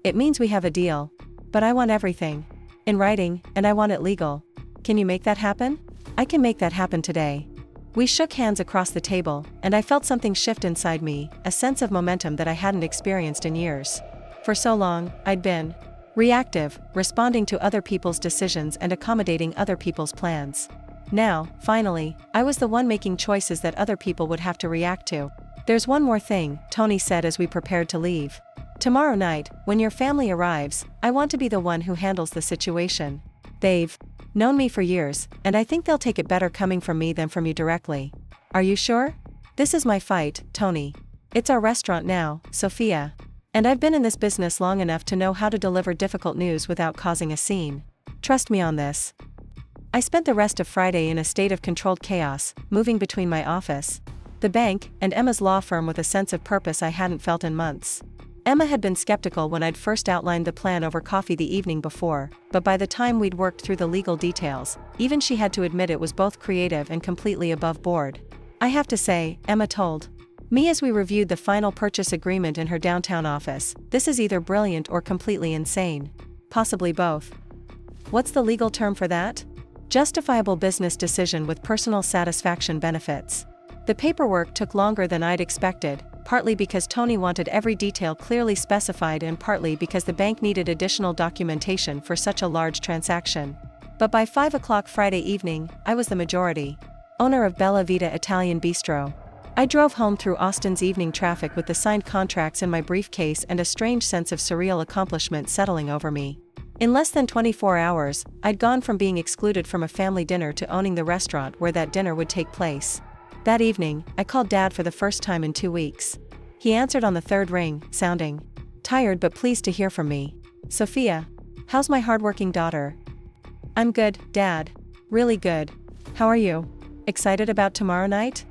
It means we have a deal. But I want everything in writing, and I want it legal. Can you make that happen? I can make that happen today. We shook hands across the table, and I felt something shift inside me, a sense of momentum that I hadn't experienced in years. For so long, I'd been reactive, responding to other people's decisions and accommodating other people's plans. Now, finally, I was the one making choices that other people would have to react to. There's one more thing, Tony said as we prepared to leave. Tomorrow night, when your family arrives, I want to be the one who handles the situation. They've known me for years, and I think they'll take it better coming from me than from you directly. Are you sure? This is my fight, Tony. It's our restaurant now, Sofia. And I've been in this business long enough to know how to deliver difficult news without causing a scene. Trust me on this. I spent the rest of Friday in a state of controlled chaos, moving between my office, the bank, and Emma's law firm with a sense of purpose I hadn't felt in months. Emma had been skeptical when I'd first outlined the plan over coffee the evening before, but by the time we'd worked through the legal details, even she had to admit it was both creative and completely above board. I have to say, Emma told me as we reviewed the final purchase agreement in her downtown office, this is either brilliant or completely insane. Possibly both. What's the legal term for that? Justifiable business decision with personal satisfaction benefits. The paperwork took longer than I'd expected, partly because Tony wanted every detail clearly specified and partly because the bank needed additional documentation for such a large transaction. But by 5 o'clock Friday evening, I was the majority owner of Bella Vita Italian Bistro. I drove home through Austin's evening traffic with the signed contracts in my briefcase and a strange sense of surreal accomplishment settling over me. In less than 24 hours, I'd gone from being excluded from a family dinner to owning the restaurant where that dinner would take place. That evening, I called Dad for the first time in 2 weeks. He answered on the third ring, sounding tired but pleased to hear from me. Sofia, how's my hardworking daughter? I'm good, Dad. Really good. How are you? Excited about tomorrow night?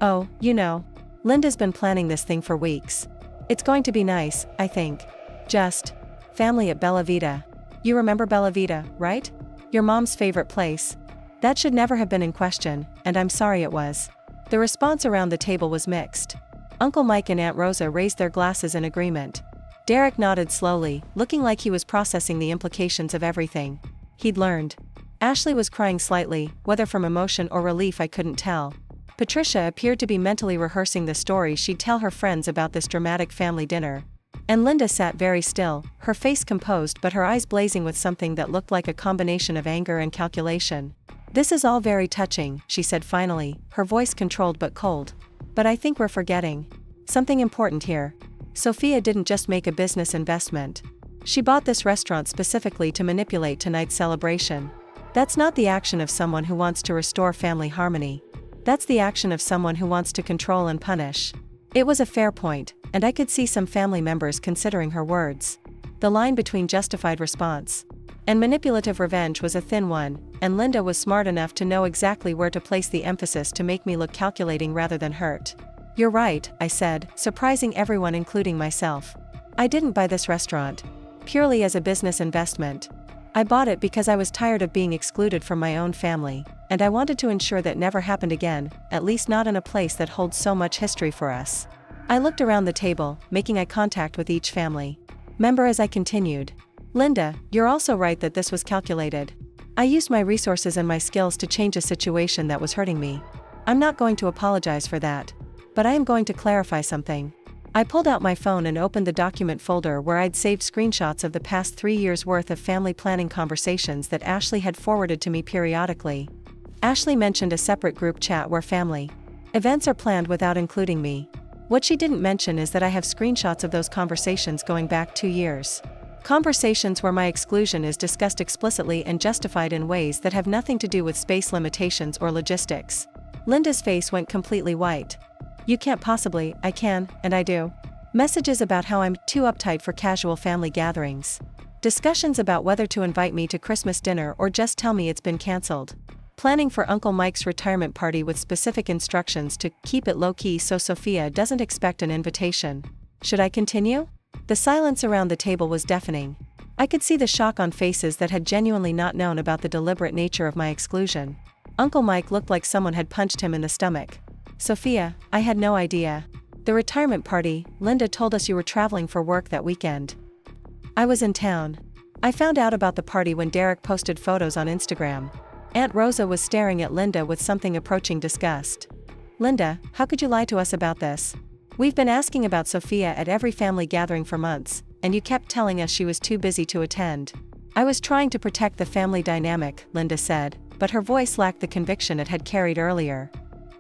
Oh, you know, Linda's been planning this thing for weeks. It's going to be nice, I think. Just family at Bella Vita. You remember Bella Vita, right? Your mom's favorite place. That should never have been in question, and I'm sorry it was. The response around the table was mixed. Uncle Mike and Aunt Rosa raised their glasses in agreement. Derek nodded slowly, looking like he was processing the implications of everything. He'd learned. Ashley was crying slightly, whether from emotion or relief I couldn't tell. Patricia appeared to be mentally rehearsing the story she'd tell her friends about this dramatic family dinner. And Linda sat very still, her face composed but her eyes blazing with something that looked like a combination of anger and calculation. "This is all very touching," she said finally, her voice controlled but cold. "But I think we're forgetting something important here. Sofia didn't just make a business investment. She bought this restaurant specifically to manipulate tonight's celebration. That's not the action of someone who wants to restore family harmony. That's the action of someone who wants to control and punish." It was a fair point, and I could see some family members considering her words. The line between justified response and manipulative revenge was a thin one, and Linda was smart enough to know exactly where to place the emphasis to make me look calculating rather than hurt. "You're right," I said, surprising everyone including myself. "I didn't buy this restaurant purely as a business investment. I bought it because I was tired of being excluded from my own family, and I wanted to ensure that never happened again, at least not in a place that holds so much history for us." I looked around the table, making eye contact with each family member as I continued. "Linda, you're also right that this was calculated. I used my resources and my skills to change a situation that was hurting me. I'm not going to apologize for that. But I am going to clarify something." I pulled out my phone and opened the document folder where I'd saved screenshots of the past 3 years' worth of family planning conversations that Ashley had forwarded to me periodically. Ashley mentioned a separate group chat where family events are planned without including me. What she didn't mention is that I have screenshots of those conversations going back 2 years. Conversations where my exclusion is discussed explicitly and justified in ways that have nothing to do with space limitations or logistics. Linda's face went completely white. "You can't possibly." "I can, and I do." Messages about how I'm too uptight for casual family gatherings. Discussions about whether to invite me to Christmas dinner or just tell me it's been cancelled. Planning for Uncle Mike's retirement party with specific instructions to keep it low-key so Sofia doesn't expect an invitation. Should I continue? The silence around the table was deafening. I could see the shock on faces that had genuinely not known about the deliberate nature of my exclusion. Uncle Mike looked like someone had punched him in the stomach. "Sofia, I had no idea. The retirement party, Linda told us you were traveling for work that weekend." "I was in town. I found out about the party when Derek posted photos on Instagram." Aunt Rosa was staring at Linda with something approaching disgust. "Linda, how could you lie to us about this? We've been asking about Sofia at every family gathering for months, and you kept telling us she was too busy to attend." "I was trying to protect the family dynamic," Linda said, but her voice lacked the conviction it had carried earlier.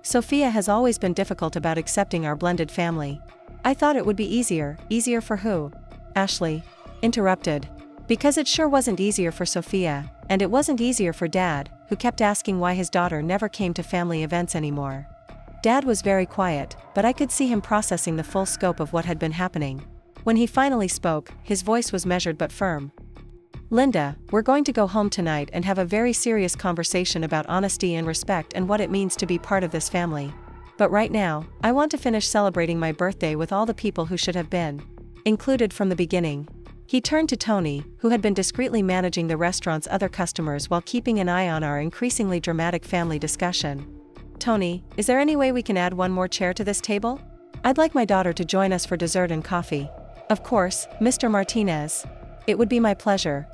"Sofia has always been difficult about accepting our blended family. I thought it would be easier." "Easier for who?" Ashley interrupted. "Because it sure wasn't easier for Sofia, and it wasn't easier for Dad, who kept asking why his daughter never came to family events anymore." Dad was very quiet, but I could see him processing the full scope of what had been happening. When he finally spoke, his voice was measured but firm. "Linda, we're going to go home tonight and have a very serious conversation about honesty and respect and what it means to be part of this family. But right now, I want to finish celebrating my birthday with all the people who should have been included from the beginning." He turned to Tony, who had been discreetly managing the restaurant's other customers while keeping an eye on our increasingly dramatic family discussion. "Tony, is there any way we can add one more chair to this table? I'd like my daughter to join us for dessert and coffee." "Of course, Mr. Martinez. It would be my pleasure."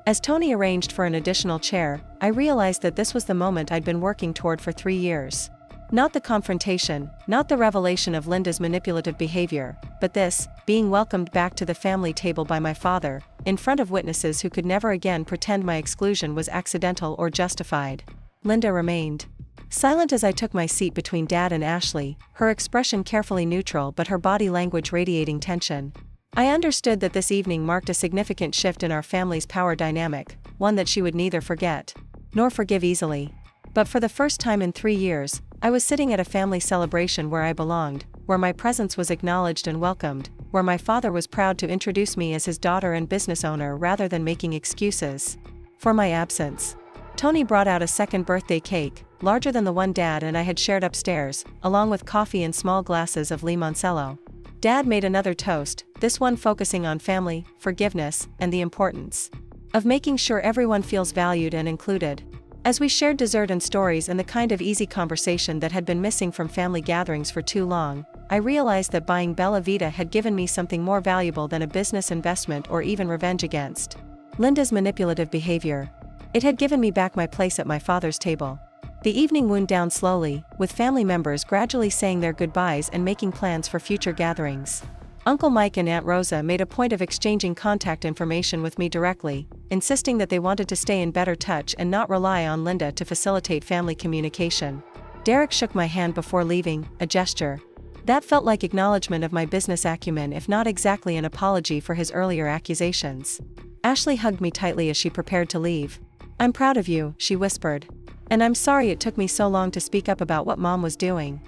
As Tony arranged for an additional chair, I realized that this was the moment I'd been working toward for 3 years. Not the confrontation, not the revelation of Linda's manipulative behavior, but this, being welcomed back to the family table by my father, in front of witnesses who could never again pretend my exclusion was accidental or justified. Linda remained silent as I took my seat between Dad and Ashley, her expression carefully neutral but her body language radiating tension. I understood that this evening marked a significant shift in our family's power dynamic, one that she would neither forget nor forgive easily. But for the first time in 3 years, I was sitting at a family celebration where I belonged, where my presence was acknowledged and welcomed, where my father was proud to introduce me as his daughter and business owner rather than making excuses for my absence. Tony brought out a second birthday cake, larger than the one Dad and I had shared upstairs, along with coffee and small glasses of limoncello. Dad made another toast, this one focusing on family, forgiveness, and the importance of making sure everyone feels valued and included. As we shared dessert and stories and the kind of easy conversation that had been missing from family gatherings for too long, I realized that buying Bella Vita had given me something more valuable than a business investment or even revenge against Linda's manipulative behavior. It had given me back my place at my father's table. The evening wound down slowly, with family members gradually saying their goodbyes and making plans for future gatherings. Uncle Mike and Aunt Rosa made a point of exchanging contact information with me directly, insisting that they wanted to stay in better touch and not rely on Linda to facilitate family communication. Derek shook my hand before leaving, a gesture that felt like acknowledgement of my business acumen, if not exactly an apology for his earlier accusations. Ashley hugged me tightly as she prepared to leave. "I'm proud of you," she whispered. "And I'm sorry it took me so long to speak up about what Mom was doing."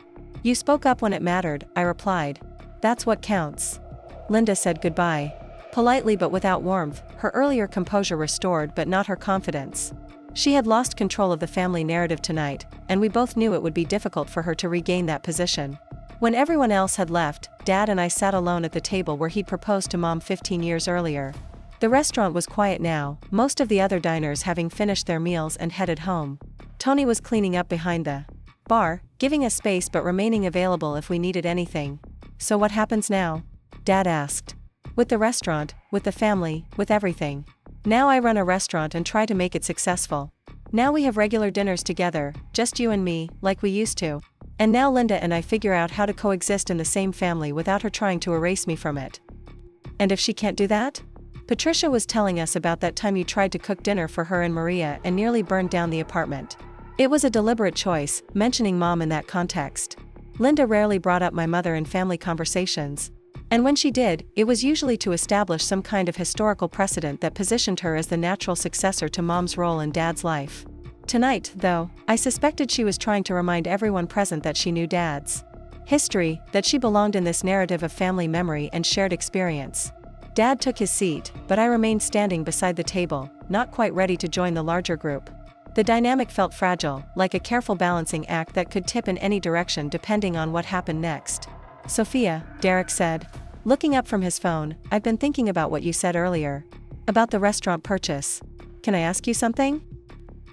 "You spoke up when it mattered," I replied. "That's what counts." Linda said goodbye. Politely but without warmth, her earlier composure restored but not her confidence. She had lost control of the family narrative tonight, and we both knew it would be difficult for her to regain that position. When everyone else had left, Dad and I sat alone at the table where he'd proposed to Mom 15 years earlier. The restaurant was quiet now, most of the other diners having finished their meals and headed home. Tony was cleaning up behind the bar, giving us space but remaining available if we needed anything. "So what happens now?" Dad asked. "With the restaurant, with the family, with everything. Now I run a restaurant and try to make it successful. Now we have regular dinners together, just you and me, like we used to. And now Linda and I figure out how to coexist in the same family without her trying to erase me from it." "And if she can't do that?" Patricia was telling us about that time you tried to cook dinner for her and Maria and nearly burned down the apartment. It was a deliberate choice, mentioning Mom in that context. Linda rarely brought up my mother in family conversations. And when she did, it was usually to establish some kind of historical precedent that positioned her as the natural successor to Mom's role in Dad's life. Tonight, though, I suspected she was trying to remind everyone present that she knew Dad's history, that she belonged in this narrative of family memory and shared experience. Dad took his seat, but I remained standing beside the table, not quite ready to join the larger group. The dynamic felt fragile, like a careful balancing act that could tip in any direction depending on what happened next. "Sofia," Derek said, looking up from his phone, "I've been thinking about what you said earlier. About the restaurant purchase. Can I ask you something?"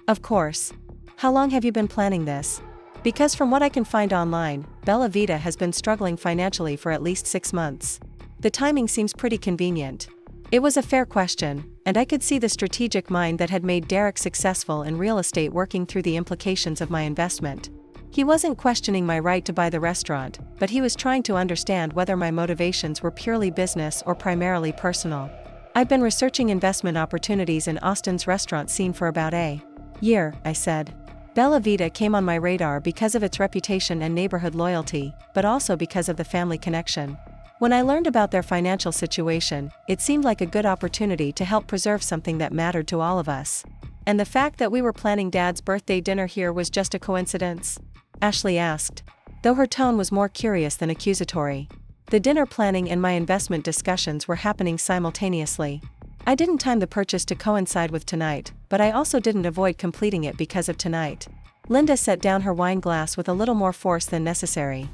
"Of course. How long have you been planning this?" "Because from what I can find online, Bella Vita has been struggling financially for at least 6 months. The timing seems pretty convenient." It was a fair question, and I could see the strategic mind that had made Derek successful in real estate working through the implications of my investment. He wasn't questioning my right to buy the restaurant, but he was trying to understand whether my motivations were purely business or primarily personal. "I've been researching investment opportunities in Austin's restaurant scene for about a year," I said. Bella Vita came on my radar because of its reputation and neighborhood loyalty, but also because of the family connection. When I learned about their financial situation, it seemed like a good opportunity to help preserve something that mattered to all of us. "And the fact that we were planning Dad's birthday dinner here was just a coincidence?" Ashley asked, though her tone was more curious than accusatory. The dinner planning and my investment discussions were happening simultaneously. I didn't time the purchase to coincide with tonight, but I also didn't avoid completing it because of tonight. Linda set down her wine glass with a little more force than necessary.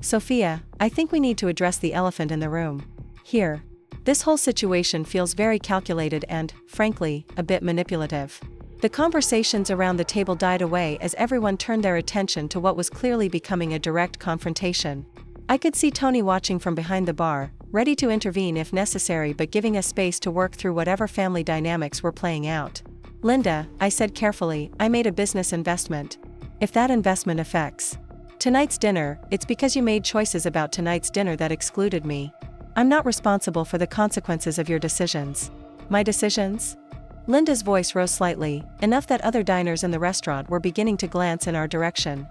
"Sofia, I think we need to address the elephant in the room. Here. This whole situation feels very calculated and, frankly, a bit manipulative." The conversations around the table died away as everyone turned their attention to what was clearly becoming a direct confrontation. I could see Tony watching from behind the bar, ready to intervene if necessary but giving us space to work through whatever family dynamics were playing out. "Linda," I said carefully, "I made a business investment. If that investment affects tonight's dinner, it's because you made choices about tonight's dinner that excluded me. I'm not responsible for the consequences of your decisions." "My decisions?" Linda's voice rose slightly, enough that other diners in the restaurant were beginning to glance in our direction.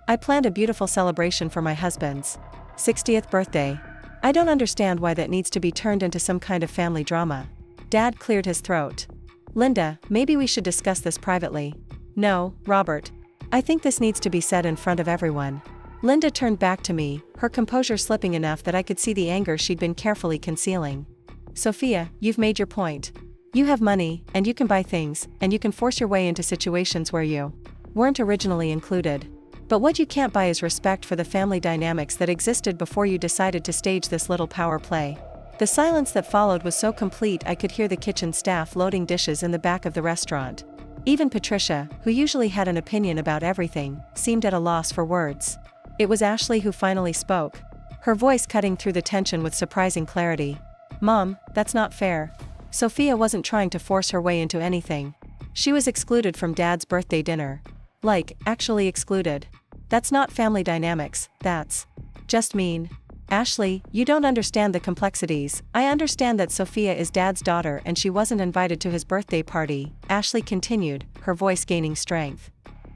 "I planned a beautiful celebration for my husband's 60th birthday. I don't understand why that needs to be turned into some kind of family drama." Dad cleared his throat. "Linda, maybe we should discuss this privately." "No, Robert. I think this needs to be said in front of everyone." Linda turned back to me, her composure slipping enough that I could see the anger she'd been carefully concealing. "Sofia, you've made your point. You have money, and you can buy things, and you can force your way into situations where you weren't originally included. But what you can't buy is respect for the family dynamics that existed before you decided to stage this little power play." The silence that followed was so complete I could hear the kitchen staff loading dishes in the back of the restaurant. Even Patricia, who usually had an opinion about everything, seemed at a loss for words. It was Ashley who finally spoke, her voice cutting through the tension with surprising clarity. "Mom, that's not fair. Sofia wasn't trying to force her way into anything. She was excluded from Dad's birthday dinner. Like, actually excluded. That's not family dynamics, that's just mean. Ashley, you don't understand the complexities. I understand that Sofia is Dad's daughter and she wasn't invited to his birthday party, Ashley continued, her voice gaining strength.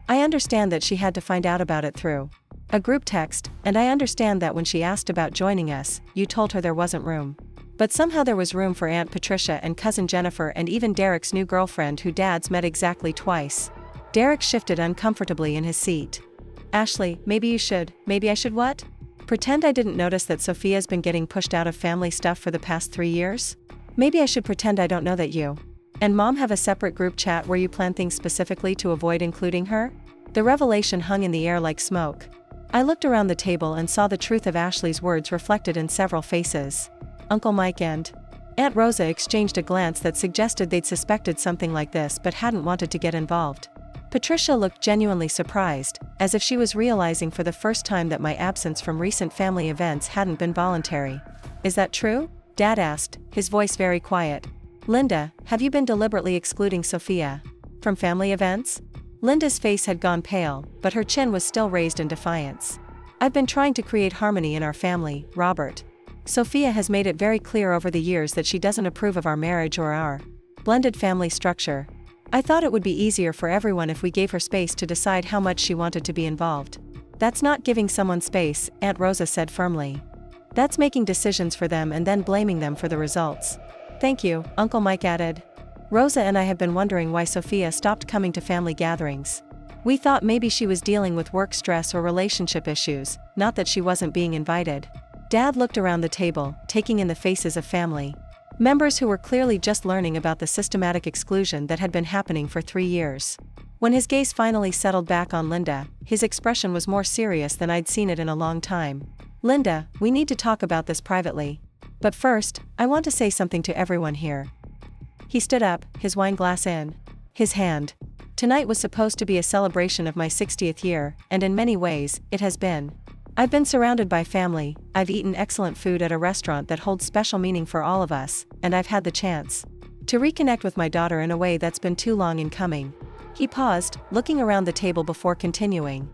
I understand that she had to find out about it through a group text, and I understand that when she asked about joining us, you told her there wasn't room. But somehow there was room for Aunt Patricia and Cousin Jennifer and even Derek's new girlfriend who Dad's met exactly twice. Derek shifted uncomfortably in his seat. Ashley, maybe I should what? Pretend I didn't notice that Sofia's been getting pushed out of family stuff for the past 3 years? Maybe I should pretend I don't know that you and Mom have a separate group chat where you plan things specifically to avoid including her? The revelation hung in the air like smoke. I looked around the table and saw the truth of Ashley's words reflected in several faces. Uncle Mike and Aunt Rosa exchanged a glance that suggested they'd suspected something like this but hadn't wanted to get involved. Patricia looked genuinely surprised, as if she was realizing for the first time that my absence from recent family events hadn't been voluntary. Is that true? Dad asked, his voice very quiet. Linda, have you been deliberately excluding Sofia from family events? Linda's face had gone pale, but her chin was still raised in defiance. I've been trying to create harmony in our family, Robert. Sofia has made it very clear over the years that she doesn't approve of our marriage or our blended family structure. I thought it would be easier for everyone if we gave her space to decide how much she wanted to be involved. That's not giving someone space, Aunt Rosa said firmly. That's making decisions for them and then blaming them for the results. Thank you, Uncle Mike added. Rosa and I have been wondering why Sofia stopped coming to family gatherings. We thought maybe she was dealing with work stress or relationship issues, not that she wasn't being invited. Dad looked around the table, taking in the faces of family members who were clearly just learning about the systematic exclusion that had been happening for 3 years. When his gaze finally settled back on Linda, his expression was more serious than I'd seen it in a long time. Linda, we need to talk about this privately. But first, I want to say something to everyone here. He stood up, his wine glass in his hand. Tonight was supposed to be a celebration of my 60th year, and in many ways, it has been. I've been surrounded by family, I've eaten excellent food at a restaurant that holds special meaning for all of us, and I've had the chance to reconnect with my daughter in a way that's been too long in coming. He paused, looking around the table before continuing.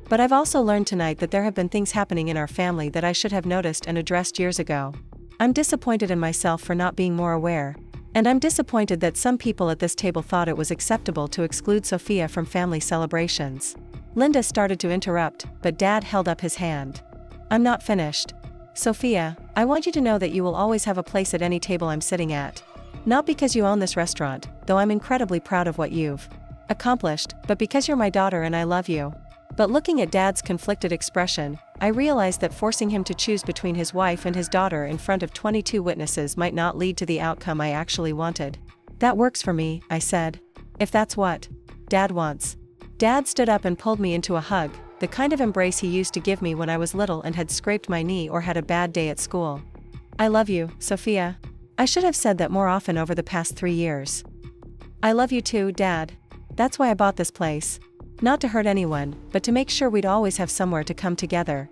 But I've also learned tonight that there have been things happening in our family that I should have noticed and addressed years ago. I'm disappointed in myself for not being more aware. And I'm disappointed that some people at this table thought it was acceptable to exclude Sofia from family celebrations. Linda started to interrupt, but Dad held up his hand. I'm not finished. Sofia, I want you to know that you will always have a place at any table I'm sitting at. Not because you own this restaurant, though I'm incredibly proud of what you've accomplished, but because you're my daughter and I love you. But looking at Dad's conflicted expression, I realized that forcing him to choose between his wife and his daughter in front of 22 witnesses might not lead to the outcome I actually wanted. That works for me, I said. If that's what Dad wants. Dad stood up and pulled me into a hug, the kind of embrace he used to give me when I was little and had scraped my knee or had a bad day at school. I love you, Sofia. I should have said that more often over the past 3 years. I love you too, Dad. That's why I bought this place. Not to hurt anyone, but to make sure we'd always have somewhere to come together.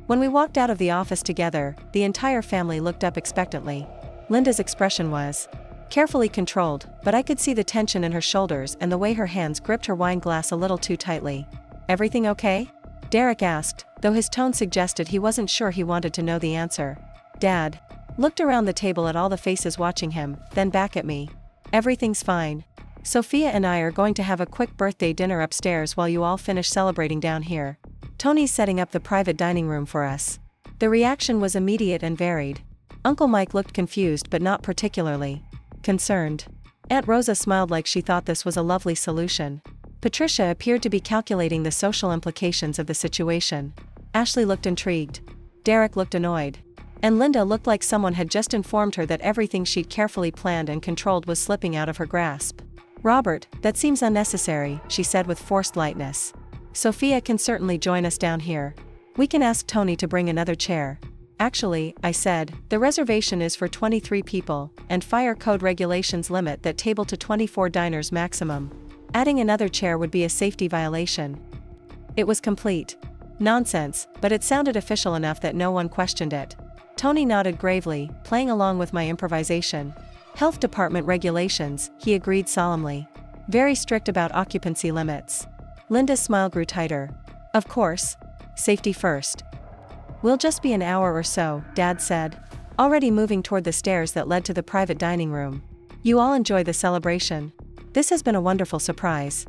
When we walked out of the office together, the entire family looked up expectantly. Linda's expression was carefully controlled, but I could see the tension in her shoulders and the way her hands gripped her wine glass a little too tightly. Everything okay? Derek asked, though his tone suggested he wasn't sure he wanted to know the answer. Dad looked around the table at all the faces watching him, then back at me. Everything's fine. Sofia and I are going to have a quick birthday dinner upstairs while you all finish celebrating down here. Tony's setting up the private dining room for us. The reaction was immediate and varied. Uncle Mike looked confused but not particularly concerned. Aunt Rosa smiled like she thought this was a lovely solution. Patricia appeared to be calculating the social implications of the situation. Ashley looked intrigued. Derek looked annoyed. And Linda looked like someone had just informed her that everything she'd carefully planned and controlled was slipping out of her grasp. Robert, that seems unnecessary, she said with forced lightness. Sofia can certainly join us down here. We can ask Tony to bring another chair. Actually, I said, the reservation is for 23 people, and fire code regulations limit that table to 24 diners maximum. Adding another chair would be a safety violation. It was complete nonsense, but it sounded official enough that no one questioned it. Tony nodded gravely, playing along with my improvisation. Health department regulations, he agreed solemnly. Very strict about occupancy limits. Linda's smile grew tighter. Of course. Safety first. We'll just be an hour or so, Dad said, already moving toward the stairs that led to the private dining room. You all enjoy the celebration. This has been a wonderful surprise.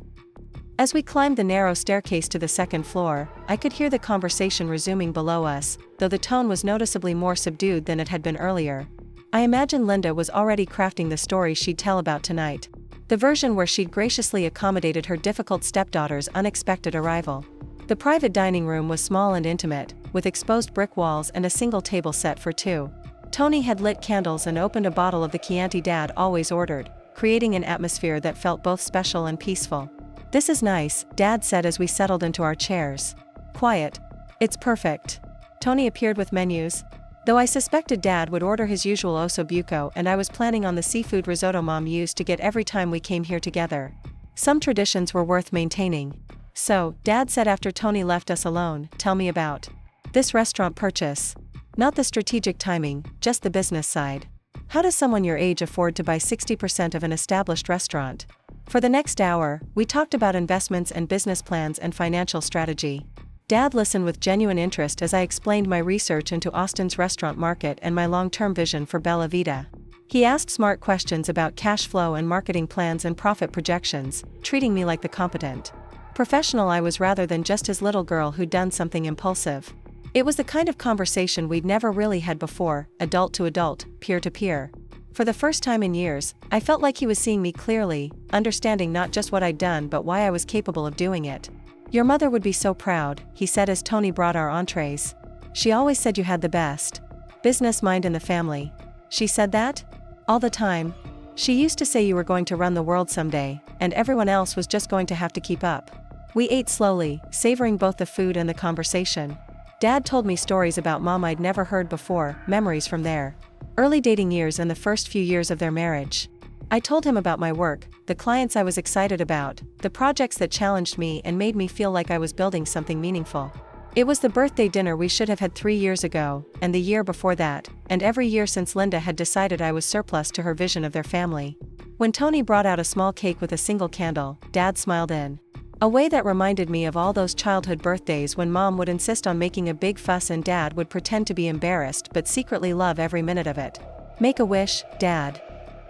As we climbed the narrow staircase to the second floor, I could hear the conversation resuming below us, though the tone was noticeably more subdued than it had been earlier. I imagine Linda was already crafting the story she'd tell about tonight. The version where she'd graciously accommodated her difficult stepdaughter's unexpected arrival. The private dining room was small and intimate, with exposed brick walls and a single table set for two. Tony had lit candles and opened a bottle of the Chianti Dad always ordered, creating an atmosphere that felt both special and peaceful. This is nice, Dad said as we settled into our chairs. Quiet. It's perfect. Tony appeared with menus. Though I suspected Dad would order his usual osso buco and I was planning on the seafood risotto Mom used to get every time we came here together. Some traditions were worth maintaining. So, Dad said after Tony left us alone, tell me about this restaurant purchase. Not the strategic timing, just the business side. How does someone your age afford to buy 60% of an established restaurant? For the next hour, we talked about investments and business plans and financial strategy. Dad listened with genuine interest as I explained my research into Austin's restaurant market and my long-term vision for Bella Vita. He asked smart questions about cash flow and marketing plans and profit projections, treating me like the competent professional I was rather than just his little girl who'd done something impulsive. It was the kind of conversation we'd never really had before, adult to adult, peer to peer. For the first time in years, I felt like he was seeing me clearly, understanding not just what I'd done but why I was capable of doing it. Your mother would be so proud, he said as Tony brought our entrees. She always said you had the best business mind in the family. She said that? All the time. She used to say you were going to run the world someday, and everyone else was just going to have to keep up. We ate slowly, savoring both the food and the conversation. Dad told me stories about Mom I'd never heard before, memories from their early dating years and the first few years of their marriage. I told him about my work, the clients I was excited about, the projects that challenged me and made me feel like I was building something meaningful. It was the birthday dinner we should have had 3 years ago, and the year before that, and every year since Linda had decided I was surplus to her vision of their family. When Tony brought out a small cake with a single candle, Dad smiled in a way that reminded me of all those childhood birthdays when Mom would insist on making a big fuss and Dad would pretend to be embarrassed but secretly love every minute of it. Make a wish, Dad.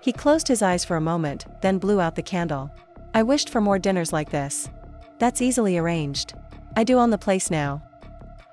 He closed his eyes for a moment, then blew out the candle. I wished for more dinners like this. That's easily arranged. I do own the place now.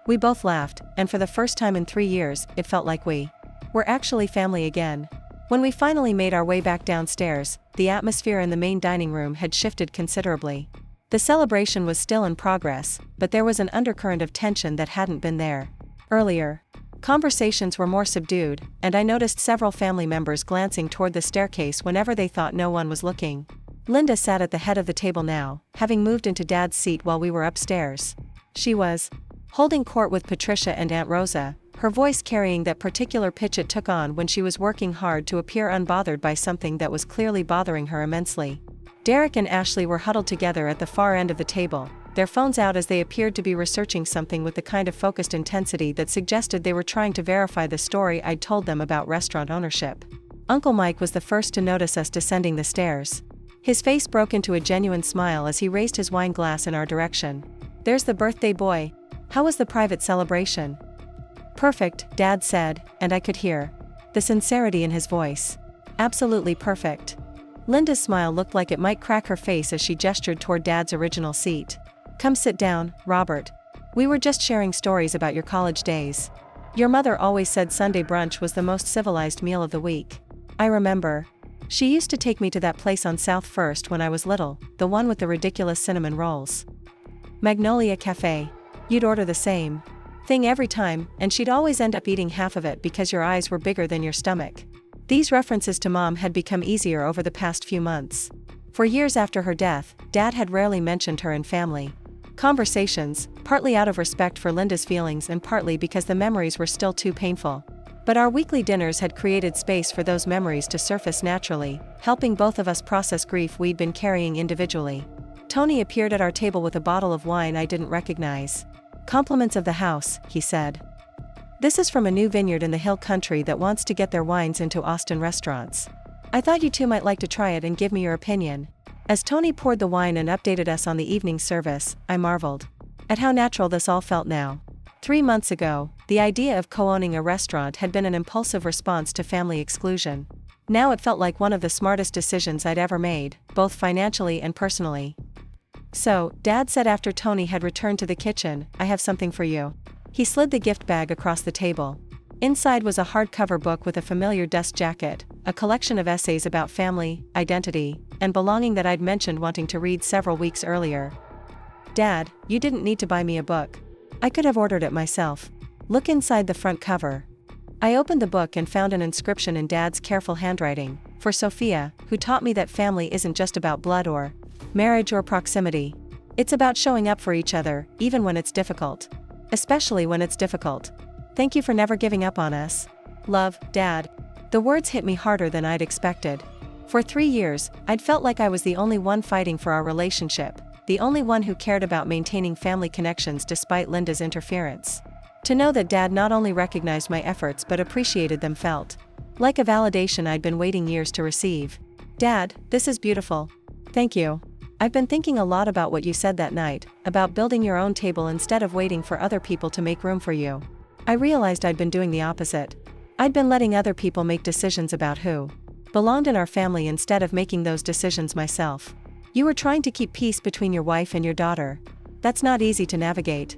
We both laughed, and for the first time in 3 years, it felt like we were actually family again. When we finally made our way back downstairs, the atmosphere in the main dining room had shifted considerably. The celebration was still in progress, but there was an undercurrent of tension that hadn't been there earlier. Conversations were more subdued, and I noticed several family members glancing toward the staircase whenever they thought no one was looking. Linda sat at the head of the table now, having moved into Dad's seat while we were upstairs. She was holding court with Patricia and Aunt Rosa, her voice carrying that particular pitch it took on when she was working hard to appear unbothered by something that was clearly bothering her immensely. Derek and Ashley were huddled together at the far end of the table, their phones out as they appeared to be researching something with the kind of focused intensity that suggested they were trying to verify the story I'd told them about restaurant ownership. Uncle Mike was the first to notice us descending the stairs. His face broke into a genuine smile as he raised his wine glass in our direction. There's the birthday boy. How was the private celebration? Perfect, Dad said, and I could hear the sincerity in his voice. Absolutely perfect. Linda's smile looked like it might crack her face as she gestured toward Dad's original seat. Come sit down, Robert. We were just sharing stories about your college days. Your mother always said Sunday brunch was the most civilized meal of the week. I remember. She used to take me to that place on South First when I was little, the one with the ridiculous cinnamon rolls. Magnolia Cafe. You'd order the same thing every time, and she'd always end up eating half of it because your eyes were bigger than your stomach. These references to Mom had become easier over the past few months. For years after her death, Dad had rarely mentioned her in family conversations, partly out of respect for Linda's feelings and partly because the memories were still too painful. But our weekly dinners had created space for those memories to surface naturally, helping both of us process grief we'd been carrying individually. Tony appeared at our table with a bottle of wine I didn't recognize. Compliments of the house, he said. This is from a new vineyard in the hill country that wants to get their wines into Austin restaurants. I thought you two might like to try it and give me your opinion. As Tony poured the wine and updated us on the evening service, I marveled at how natural this all felt now. 3 months ago, the idea of co-owning a restaurant had been an impulsive response to family exclusion. Now it felt like one of the smartest decisions I'd ever made, both financially and personally. "So," Dad said after Tony had returned to the kitchen, "I have something for you." He slid the gift bag across the table. Inside was a hardcover book with a familiar dust jacket, a collection of essays about family, identity, and belonging that I'd mentioned wanting to read several weeks earlier. "Dad, you didn't need to buy me a book. I could have ordered it myself. Look inside the front cover." I opened the book and found an inscription in Dad's careful handwriting, "For Sofia, who taught me that family isn't just about blood or marriage or proximity. It's about showing up for each other, even when it's difficult. Especially when it's difficult. Thank you for never giving up on us. Love, Dad." The words hit me harder than I'd expected. For 3 years, I'd felt like I was the only one fighting for our relationship, the only one who cared about maintaining family connections despite Linda's interference. To know that Dad not only recognized my efforts but appreciated them felt like a validation I'd been waiting years to receive. "Dad, this is beautiful. Thank you. I've been thinking a lot about what you said that night, about building your own table instead of waiting for other people to make room for you. I realized I'd been doing the opposite. I'd been letting other people make decisions about who belonged in our family instead of making those decisions myself. You were trying to keep peace between your wife and your daughter. That's not easy to navigate."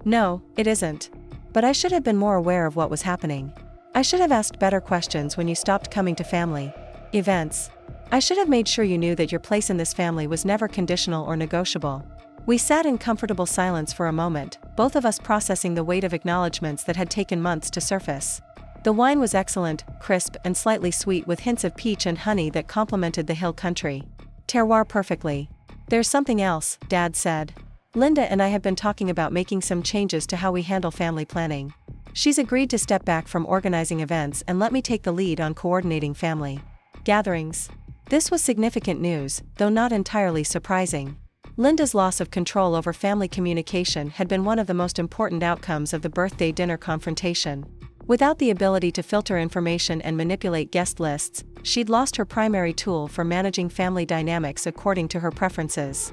"No, it isn't. But I should have been more aware of what was happening. I should have asked better questions when you stopped coming to family events. I should have made sure you knew that your place in this family was never conditional or negotiable." We sat in comfortable silence for a moment, both of us processing the weight of acknowledgments that had taken months to surface. The wine was excellent, crisp and slightly sweet with hints of peach and honey that complemented the hill country terroir perfectly. "There's something else," Dad said. "Linda and I have been talking about making some changes to how we handle family planning. She's agreed to step back from organizing events and let me take the lead on coordinating family gatherings." This was significant news, though not entirely surprising. Linda's loss of control over family communication had been one of the most important outcomes of the birthday dinner confrontation. Without the ability to filter information and manipulate guest lists, she'd lost her primary tool for managing family dynamics according to her preferences.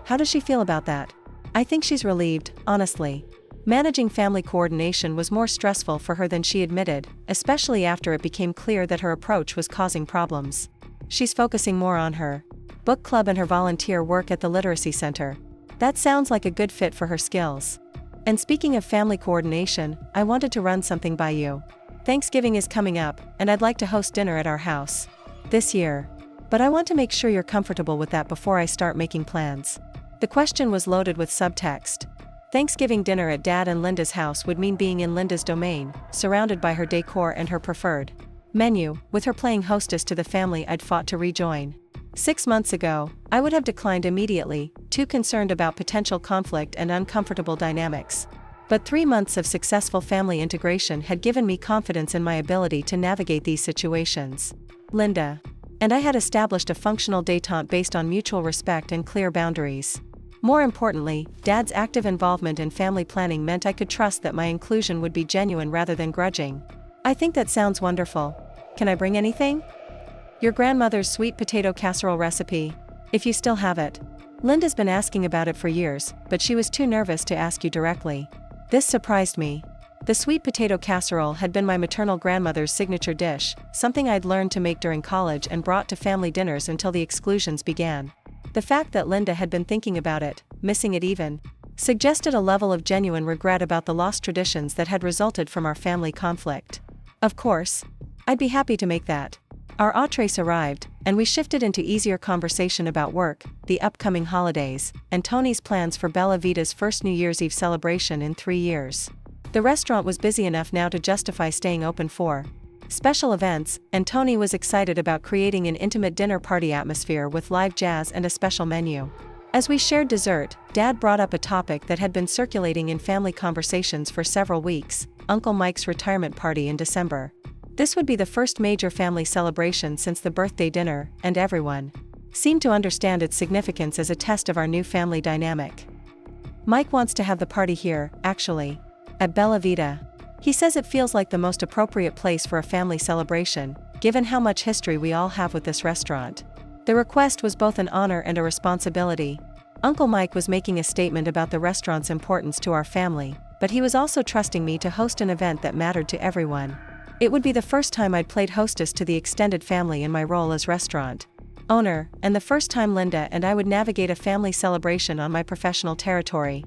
"How does she feel about that?" "I think she's relieved, honestly. Managing family coordination was more stressful for her than she admitted, especially after it became clear that her approach was causing problems. She's focusing more on her book club and her volunteer work at the literacy center. That sounds like a good fit for her skills. And speaking of family coordination, I wanted to run something by you. Thanksgiving is coming up, and I'd like to host dinner at our house this year. But I want to make sure you're comfortable with that before I start making plans." The question was loaded with subtext. Thanksgiving dinner at Dad and Linda's house would mean being in Linda's domain, surrounded by her decor and her preferred menu, with her playing hostess to the family I'd fought to rejoin. 6 months ago, I would have declined immediately, too concerned about potential conflict and uncomfortable dynamics. But 3 months of successful family integration had given me confidence in my ability to navigate these situations. Linda and I had established a functional détente based on mutual respect and clear boundaries. More importantly, Dad's active involvement in family planning meant I could trust that my inclusion would be genuine rather than grudging. "I think that sounds wonderful. Can I bring anything?" "Your grandmother's sweet potato casserole recipe, if you still have it. Linda's been asking about it for years, but she was too nervous to ask you directly." This surprised me. The sweet potato casserole had been my maternal grandmother's signature dish, something I'd learned to make during college and brought to family dinners until the exclusions began. The fact that Linda had been thinking about it, missing it even, suggested a level of genuine regret about the lost traditions that had resulted from our family conflict. "Of course. I'd be happy to make that." Our entrees arrived, and we shifted into easier conversation about work, the upcoming holidays, and Tony's plans for Bella Vita's first New Year's Eve celebration in 3 years. The restaurant was busy enough now to justify staying open for special events, and Tony was excited about creating an intimate dinner party atmosphere with live jazz and a special menu. As we shared dessert, Dad brought up a topic that had been circulating in family conversations for several weeks: Uncle Mike's retirement party in December. This would be the first major family celebration since the birthday dinner, and everyone seemed to understand its significance as a test of our new family dynamic. "Mike wants to have the party here, actually. At Bella Vita. He says it feels like the most appropriate place for a family celebration, given how much history we all have with this restaurant. The request was both an honor and a responsibility. Uncle Mike was making a statement about the restaurant's importance to our family, but he was also trusting me to host an event that mattered to everyone. It would be the first time I'd played hostess to the extended family in my role as restaurant owner, and the first time Linda and I would navigate a family celebration on my professional territory.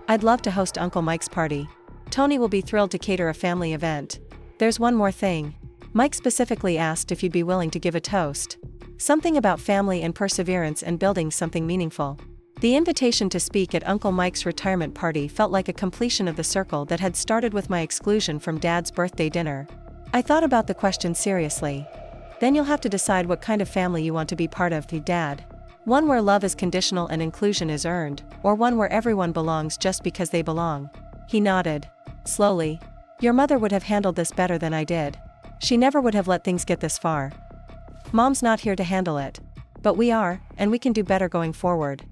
I'd love to host Uncle Mike's party. Tony will be thrilled to cater a family event. There's one more thing. Mike specifically asked if you'd be willing to give a toast. Something about family and perseverance and building something meaningful. The invitation to speak at Uncle Mike's retirement party felt like a completion of the circle that had started with my exclusion from Dad's birthday dinner. I thought about the question seriously. Then you'll have to decide what kind of family you want to be part of, Dad. One where love is conditional and inclusion is earned, or one where everyone belongs just because they belong. He nodded. Slowly. Your mother would have handled this better than I did. She never would have let things get this far. Mom's not here to handle it. But we are, and we can do better going forward.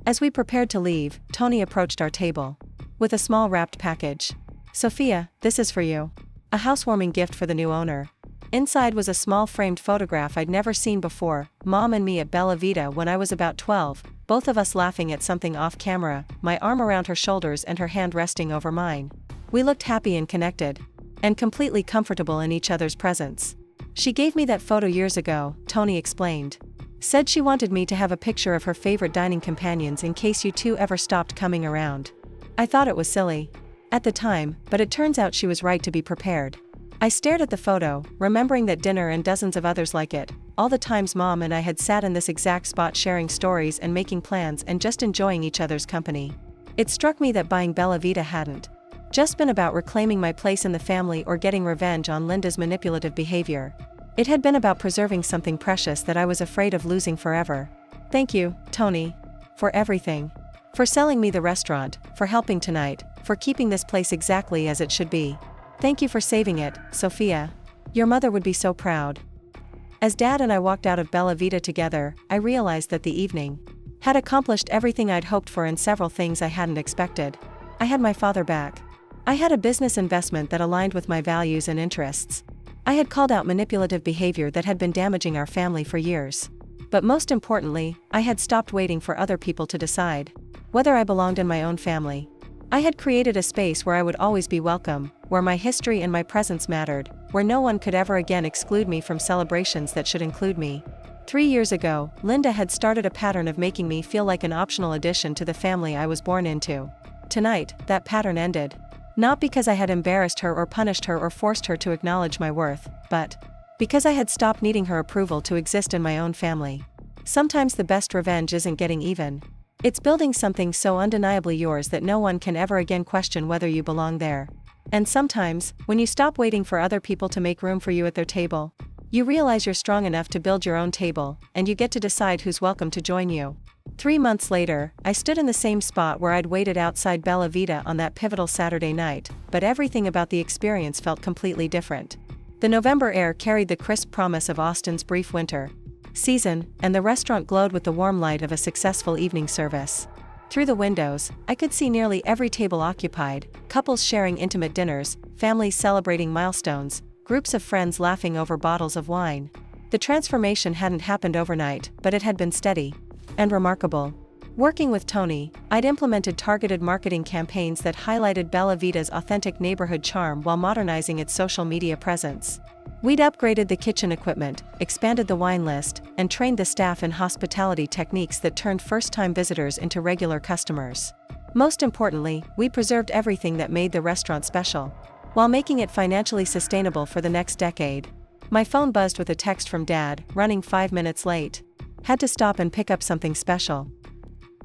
As we prepared to leave, Tony approached our table with a small wrapped package. Sofia, this is for you. A housewarming gift for the new owner. Inside was a small framed photograph I'd never seen before, Mom and me at Bella Vita when I was about 12, both of us laughing at something off camera, my arm around her shoulders and her hand resting over mine. We looked happy and connected. And completely comfortable in each other's presence. She gave me that photo years ago, Tony explained. Said she wanted me to have a picture of her favorite dining companions in case you two ever stopped coming around. I thought it was silly at the time, but it turns out she was right to be prepared. I stared at the photo, remembering that dinner and dozens of others like it, all the times Mom and I had sat in this exact spot sharing stories and making plans and just enjoying each other's company. It struck me that buying Bella Vita hadn't just been about reclaiming my place in the family or getting revenge on Linda's manipulative behavior. It had been about preserving something precious that I was afraid of losing forever. Thank you, Tony. For everything. For selling me the restaurant, for helping tonight, for keeping this place exactly as it should be. Thank you for saving it, Sofia. Your mother would be so proud. As Dad and I walked out of Bella Vita together, I realized that the evening had accomplished everything I'd hoped for and several things I hadn't expected. I had my father back. I had a business investment that aligned with my values and interests. I had called out manipulative behavior that had been damaging our family for years. But most importantly, I had stopped waiting for other people to decide whether I belonged in my own family. I had created a space where I would always be welcome, where my history and my presence mattered, where no one could ever again exclude me from celebrations that should include me. 3 years ago, Linda had started a pattern of making me feel like an optional addition to the family I was born into. Tonight, that pattern ended. Not because I had embarrassed her or punished her or forced her to acknowledge my worth, but because I had stopped needing her approval to exist in my own family. Sometimes the best revenge isn't getting even. It's building something so undeniably yours that no one can ever again question whether you belong there. And sometimes, when you stop waiting for other people to make room for you at their table, you realize you're strong enough to build your own table, and you get to decide who's welcome to join you. 3 months later, I stood in the same spot where I'd waited outside Bella Vita on that pivotal Saturday night, but everything about the experience felt completely different. The November air carried the crisp promise of Austin's brief winter season, and the restaurant glowed with the warm light of a successful evening service. Through the windows, I could see nearly every table occupied, couples sharing intimate dinners, families celebrating milestones, groups of friends laughing over bottles of wine. The transformation hadn't happened overnight, but it had been steady and remarkable. Working with Tony, I'd implemented targeted marketing campaigns that highlighted Bella Vita's authentic neighborhood charm while modernizing its social media presence. We'd upgraded the kitchen equipment, expanded the wine list, and trained the staff in hospitality techniques that turned first-time visitors into regular customers. Most importantly, we preserved everything that made the restaurant special, while making it financially sustainable for the next decade. My phone buzzed with a text from Dad, running 5 minutes late. Had to stop and pick up something special.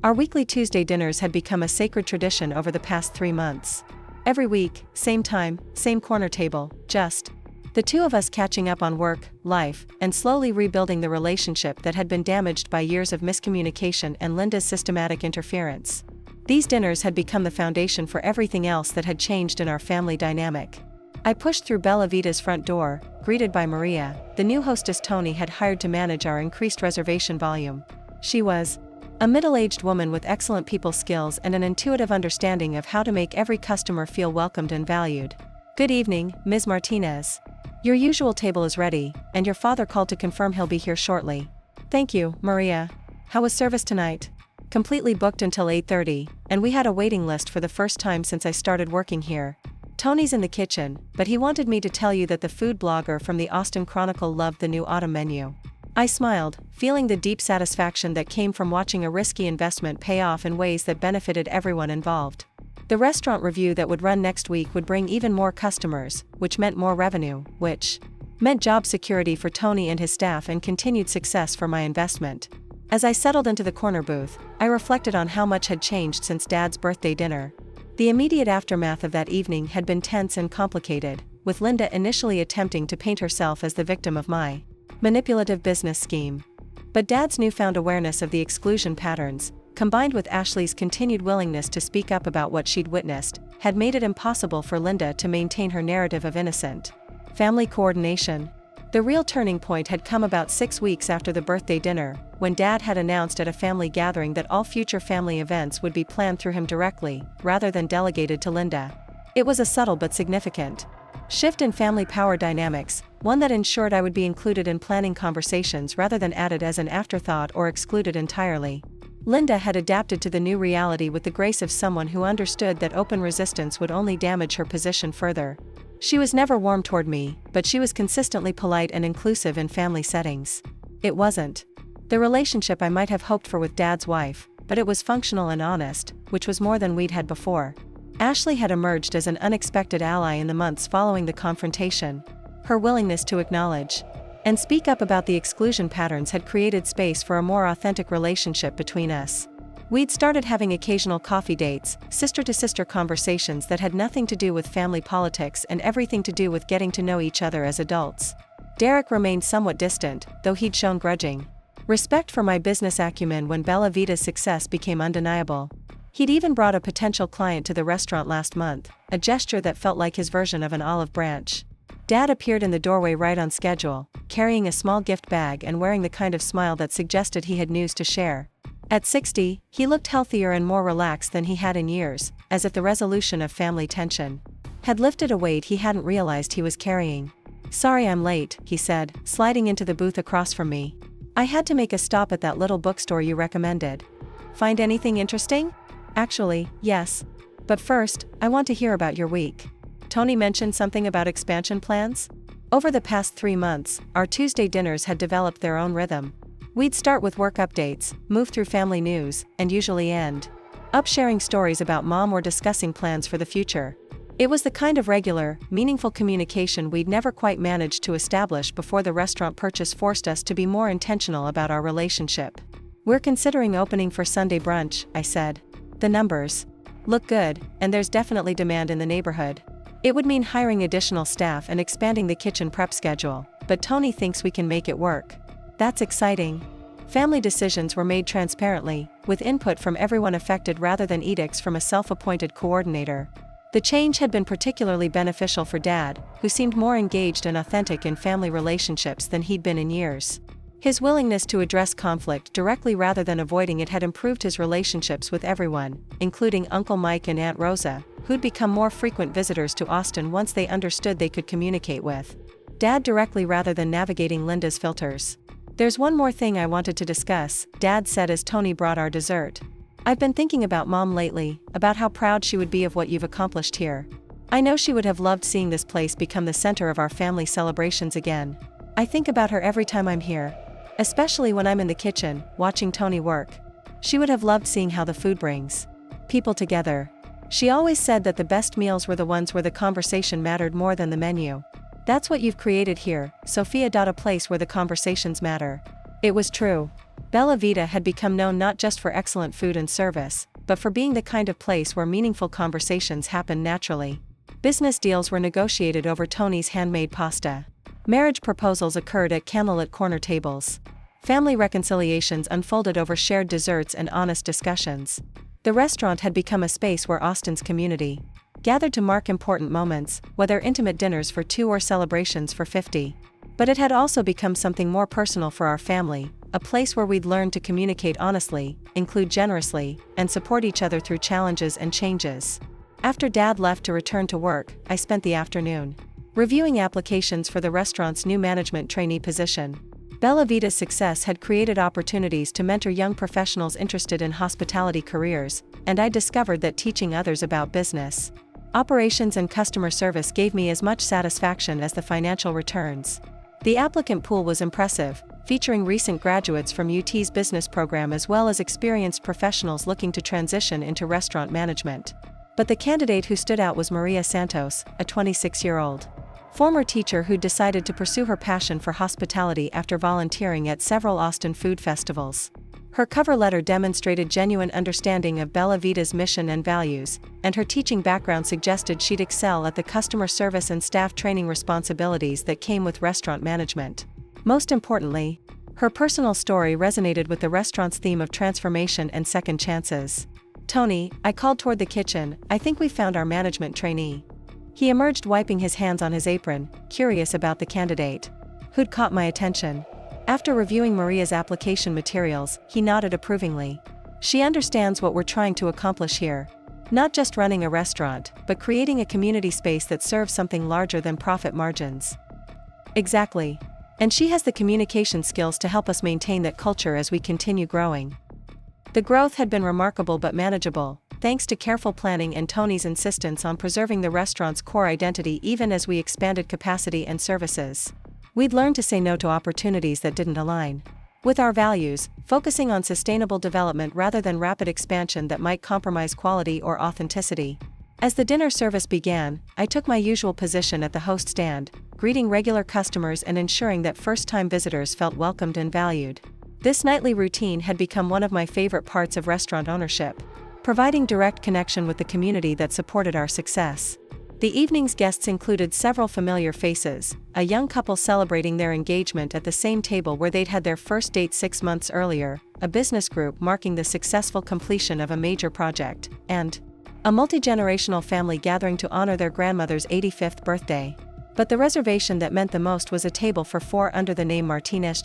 Our weekly Tuesday dinners had become a sacred tradition over the past 3 months. Every week, same time, same corner table, just the two of us catching up on work, life, and slowly rebuilding the relationship that had been damaged by years of miscommunication and Linda's systematic interference. These dinners had become the foundation for everything else that had changed in our family dynamic. I pushed through Bella Vita's front door, greeted by Maria, the new hostess Tony had hired to manage our increased reservation volume. She was a middle-aged woman with excellent people skills and an intuitive understanding of how to make every customer feel welcomed and valued. Good evening, Ms. Martinez. Your usual table is ready, and your father called to confirm he'll be here shortly. Thank you, Maria. How was service tonight? Completely booked until 8:30, and we had a waiting list for the first time since I started working here. Tony's in the kitchen, but he wanted me to tell you that the food blogger from the Austin Chronicle loved the new autumn menu. I smiled, feeling the deep satisfaction that came from watching a risky investment pay off in ways that benefited everyone involved. The restaurant review that would run next week would bring even more customers, which meant more revenue, which meant job security for Tony and his staff and continued success for my investment. As I settled into the corner booth, I reflected on how much had changed since Dad's birthday dinner. The immediate aftermath of that evening had been tense and complicated, with Linda initially attempting to paint herself as the victim of my manipulative business scheme. But Dad's newfound awareness of the exclusion patterns, combined with Ashley's continued willingness to speak up about what she'd witnessed, had made it impossible for Linda to maintain her narrative of innocent family coordination. The real turning point had come about 6 weeks after the birthday dinner, when Dad had announced at a family gathering that all future family events would be planned through him directly, rather than delegated to Linda. It was a subtle but significant shift in family power dynamics, one that ensured I would be included in planning conversations rather than added as an afterthought or excluded entirely. Linda had adapted to the new reality with the grace of someone who understood that open resistance would only damage her position further. She was never warm toward me, but she was consistently polite and inclusive in family settings. It wasn't the relationship I might have hoped for with Dad's wife, but it was functional and honest, which was more than we'd had before. Ashley had emerged as an unexpected ally in the months following the confrontation. Her willingness to acknowledge and speak up about the exclusion patterns had created space for a more authentic relationship between us. We'd started having occasional coffee dates, sister-to-sister conversations that had nothing to do with family politics and everything to do with getting to know each other as adults. Derek remained somewhat distant, though he'd shown grudging respect for my business acumen when Bella Vita's success became undeniable. He'd even brought a potential client to the restaurant last month, a gesture that felt like his version of an olive branch. Dad appeared in the doorway right on schedule, carrying a small gift bag and wearing the kind of smile that suggested he had news to share. At 60, he looked healthier and more relaxed than he had in years, as if the resolution of family tension had lifted a weight he hadn't realized he was carrying. "Sorry I'm late," he said, sliding into the booth across from me. "I had to make a stop at that little bookstore you recommended. Find anything interesting?" "Actually, yes. But first, I want to hear about your week." Tony mentioned something about expansion plans. Over the past 3 months, our Tuesday dinners had developed their own rhythm. We'd start with work updates, move through family news, and usually end up sharing stories about Mom or discussing plans for the future. It was the kind of regular, meaningful communication we'd never quite managed to establish before the restaurant purchase forced us to be more intentional about our relationship. "We're considering opening for Sunday brunch," I said. "The numbers look good, and there's definitely demand in the neighborhood. It would mean hiring additional staff and expanding the kitchen prep schedule, but Tony thinks we can make it work." "That's exciting." Family decisions were made transparently, with input from everyone affected rather than edicts from a self-appointed coordinator. The change had been particularly beneficial for Dad, who seemed more engaged and authentic in family relationships than he'd been in years. His willingness to address conflict directly rather than avoiding it had improved his relationships with everyone, including Uncle Mike and Aunt Rosa, who'd become more frequent visitors to Austin once they understood they could communicate with Dad directly rather than navigating Linda's filters. "There's one more thing I wanted to discuss," Dad said as Tony brought our dessert. "I've been thinking about Mom lately, about how proud she would be of what you've accomplished here. I know she would have loved seeing this place become the center of our family celebrations again. I think about her every time I'm here, especially when I'm in the kitchen, watching Tony work. She would have loved seeing how the food brings people together. She always said that the best meals were the ones where the conversation mattered more than the menu. That's what you've created here, Sofia. A place where the conversations matter." It was true. Bella Vita had become known not just for excellent food and service, but for being the kind of place where meaningful conversations happen naturally. Business deals were negotiated over Tony's handmade pasta. Marriage proposals occurred at candlelit corner tables. Family reconciliations unfolded over shared desserts and honest discussions. The restaurant had become a space where Austin's community gathered to mark important moments, whether intimate dinners for 2 or celebrations for 50. But it had also become something more personal for our family, a place where we'd learn to communicate honestly, include generously, and support each other through challenges and changes. After Dad left to return to work, I spent the afternoon reviewing applications for the restaurant's new management trainee position. Bella Vita's success had created opportunities to mentor young professionals interested in hospitality careers, and I discovered that teaching others about business, operations and customer service gave me as much satisfaction as the financial returns. The applicant pool was impressive, featuring recent graduates from UT's business program as well as experienced professionals looking to transition into restaurant management. But the candidate who stood out was Maria Santos, a 26-year-old former teacher who decided to pursue her passion for hospitality after volunteering at several Austin food festivals. Her cover letter demonstrated genuine understanding of Bella Vita's mission and values, and her teaching background suggested she'd excel at the customer service and staff training responsibilities that came with restaurant management. Most importantly, her personal story resonated with the restaurant's theme of transformation and second chances. "Tony," I called toward the kitchen, "I think we found our management trainee." He emerged wiping his hands on his apron, curious about the candidate who'd caught my attention. After reviewing Maria's application materials, he nodded approvingly. "She understands what we're trying to accomplish here. Not just running a restaurant, but creating a community space that serves something larger than profit margins." "Exactly. And she has the communication skills to help us maintain that culture as we continue growing." The growth had been remarkable but manageable, thanks to careful planning and Tony's insistence on preserving the restaurant's core identity even as we expanded capacity and services. We'd learned to say no to opportunities that didn't align with our values, focusing on sustainable development rather than rapid expansion that might compromise quality or authenticity. As the dinner service began, I took my usual position at the host stand, greeting regular customers and ensuring that first-time visitors felt welcomed and valued. This nightly routine had become one of my favorite parts of restaurant ownership, providing direct connection with the community that supported our success. The evening's guests included several familiar faces, a young couple celebrating their engagement at the same table where they'd had their first date 6 months earlier, a business group marking the successful completion of a major project, and a multi-generational family gathering to honor their grandmother's 85th birthday. But the reservation that meant the most was a table for 4 under the name Martinez.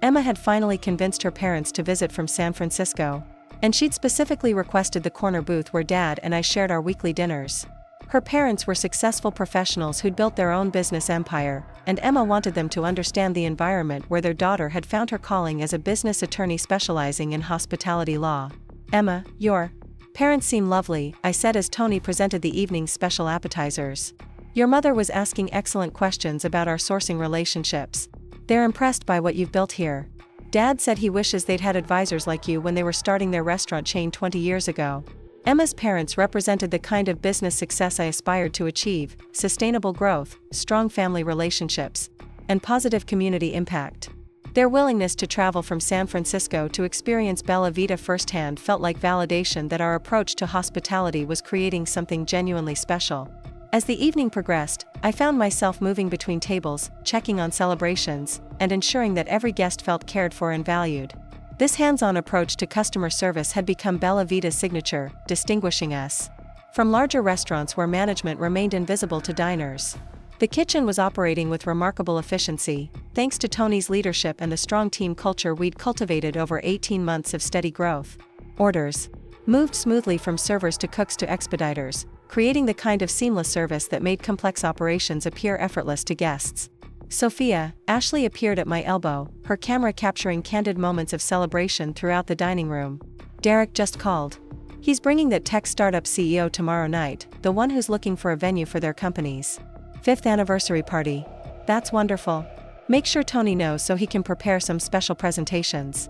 Emma had finally convinced her parents to visit from San Francisco, and she'd specifically requested the corner booth where Dad and I shared our weekly dinners. Her parents were successful professionals who'd built their own business empire, and Emma wanted them to understand the environment where their daughter had found her calling as a business attorney specializing in hospitality law. "Emma, your parents seem lovely," I said as Tony presented the evening's special appetizers. "Your mother was asking excellent questions about our sourcing relationships. They're impressed by what you've built here. Dad said he wishes they'd had advisors like you when they were starting their restaurant chain 20 years ago." Emma's parents represented the kind of business success I aspired to achieve: sustainable growth, strong family relationships, and positive community impact. Their willingness to travel from San Francisco to experience Bella Vita firsthand felt like validation that our approach to hospitality was creating something genuinely special. As the evening progressed, I found myself moving between tables, checking on celebrations, and ensuring that every guest felt cared for and valued. This hands-on approach to customer service had become Bella Vita's signature, distinguishing us from larger restaurants where management remained invisible to diners. The kitchen was operating with remarkable efficiency, thanks to Tony's leadership and the strong team culture we'd cultivated over 18 months of steady growth. Orders moved smoothly from servers to cooks to expediters, creating the kind of seamless service that made complex operations appear effortless to guests. Sofia, Ashley appeared at my elbow, her camera capturing candid moments of celebration throughout the dining room. "Derek just called. He's bringing that tech startup CEO tomorrow night, the one who's looking for a venue for their company's 5th anniversary party. That's wonderful. Make sure Tony knows so he can prepare some special presentations."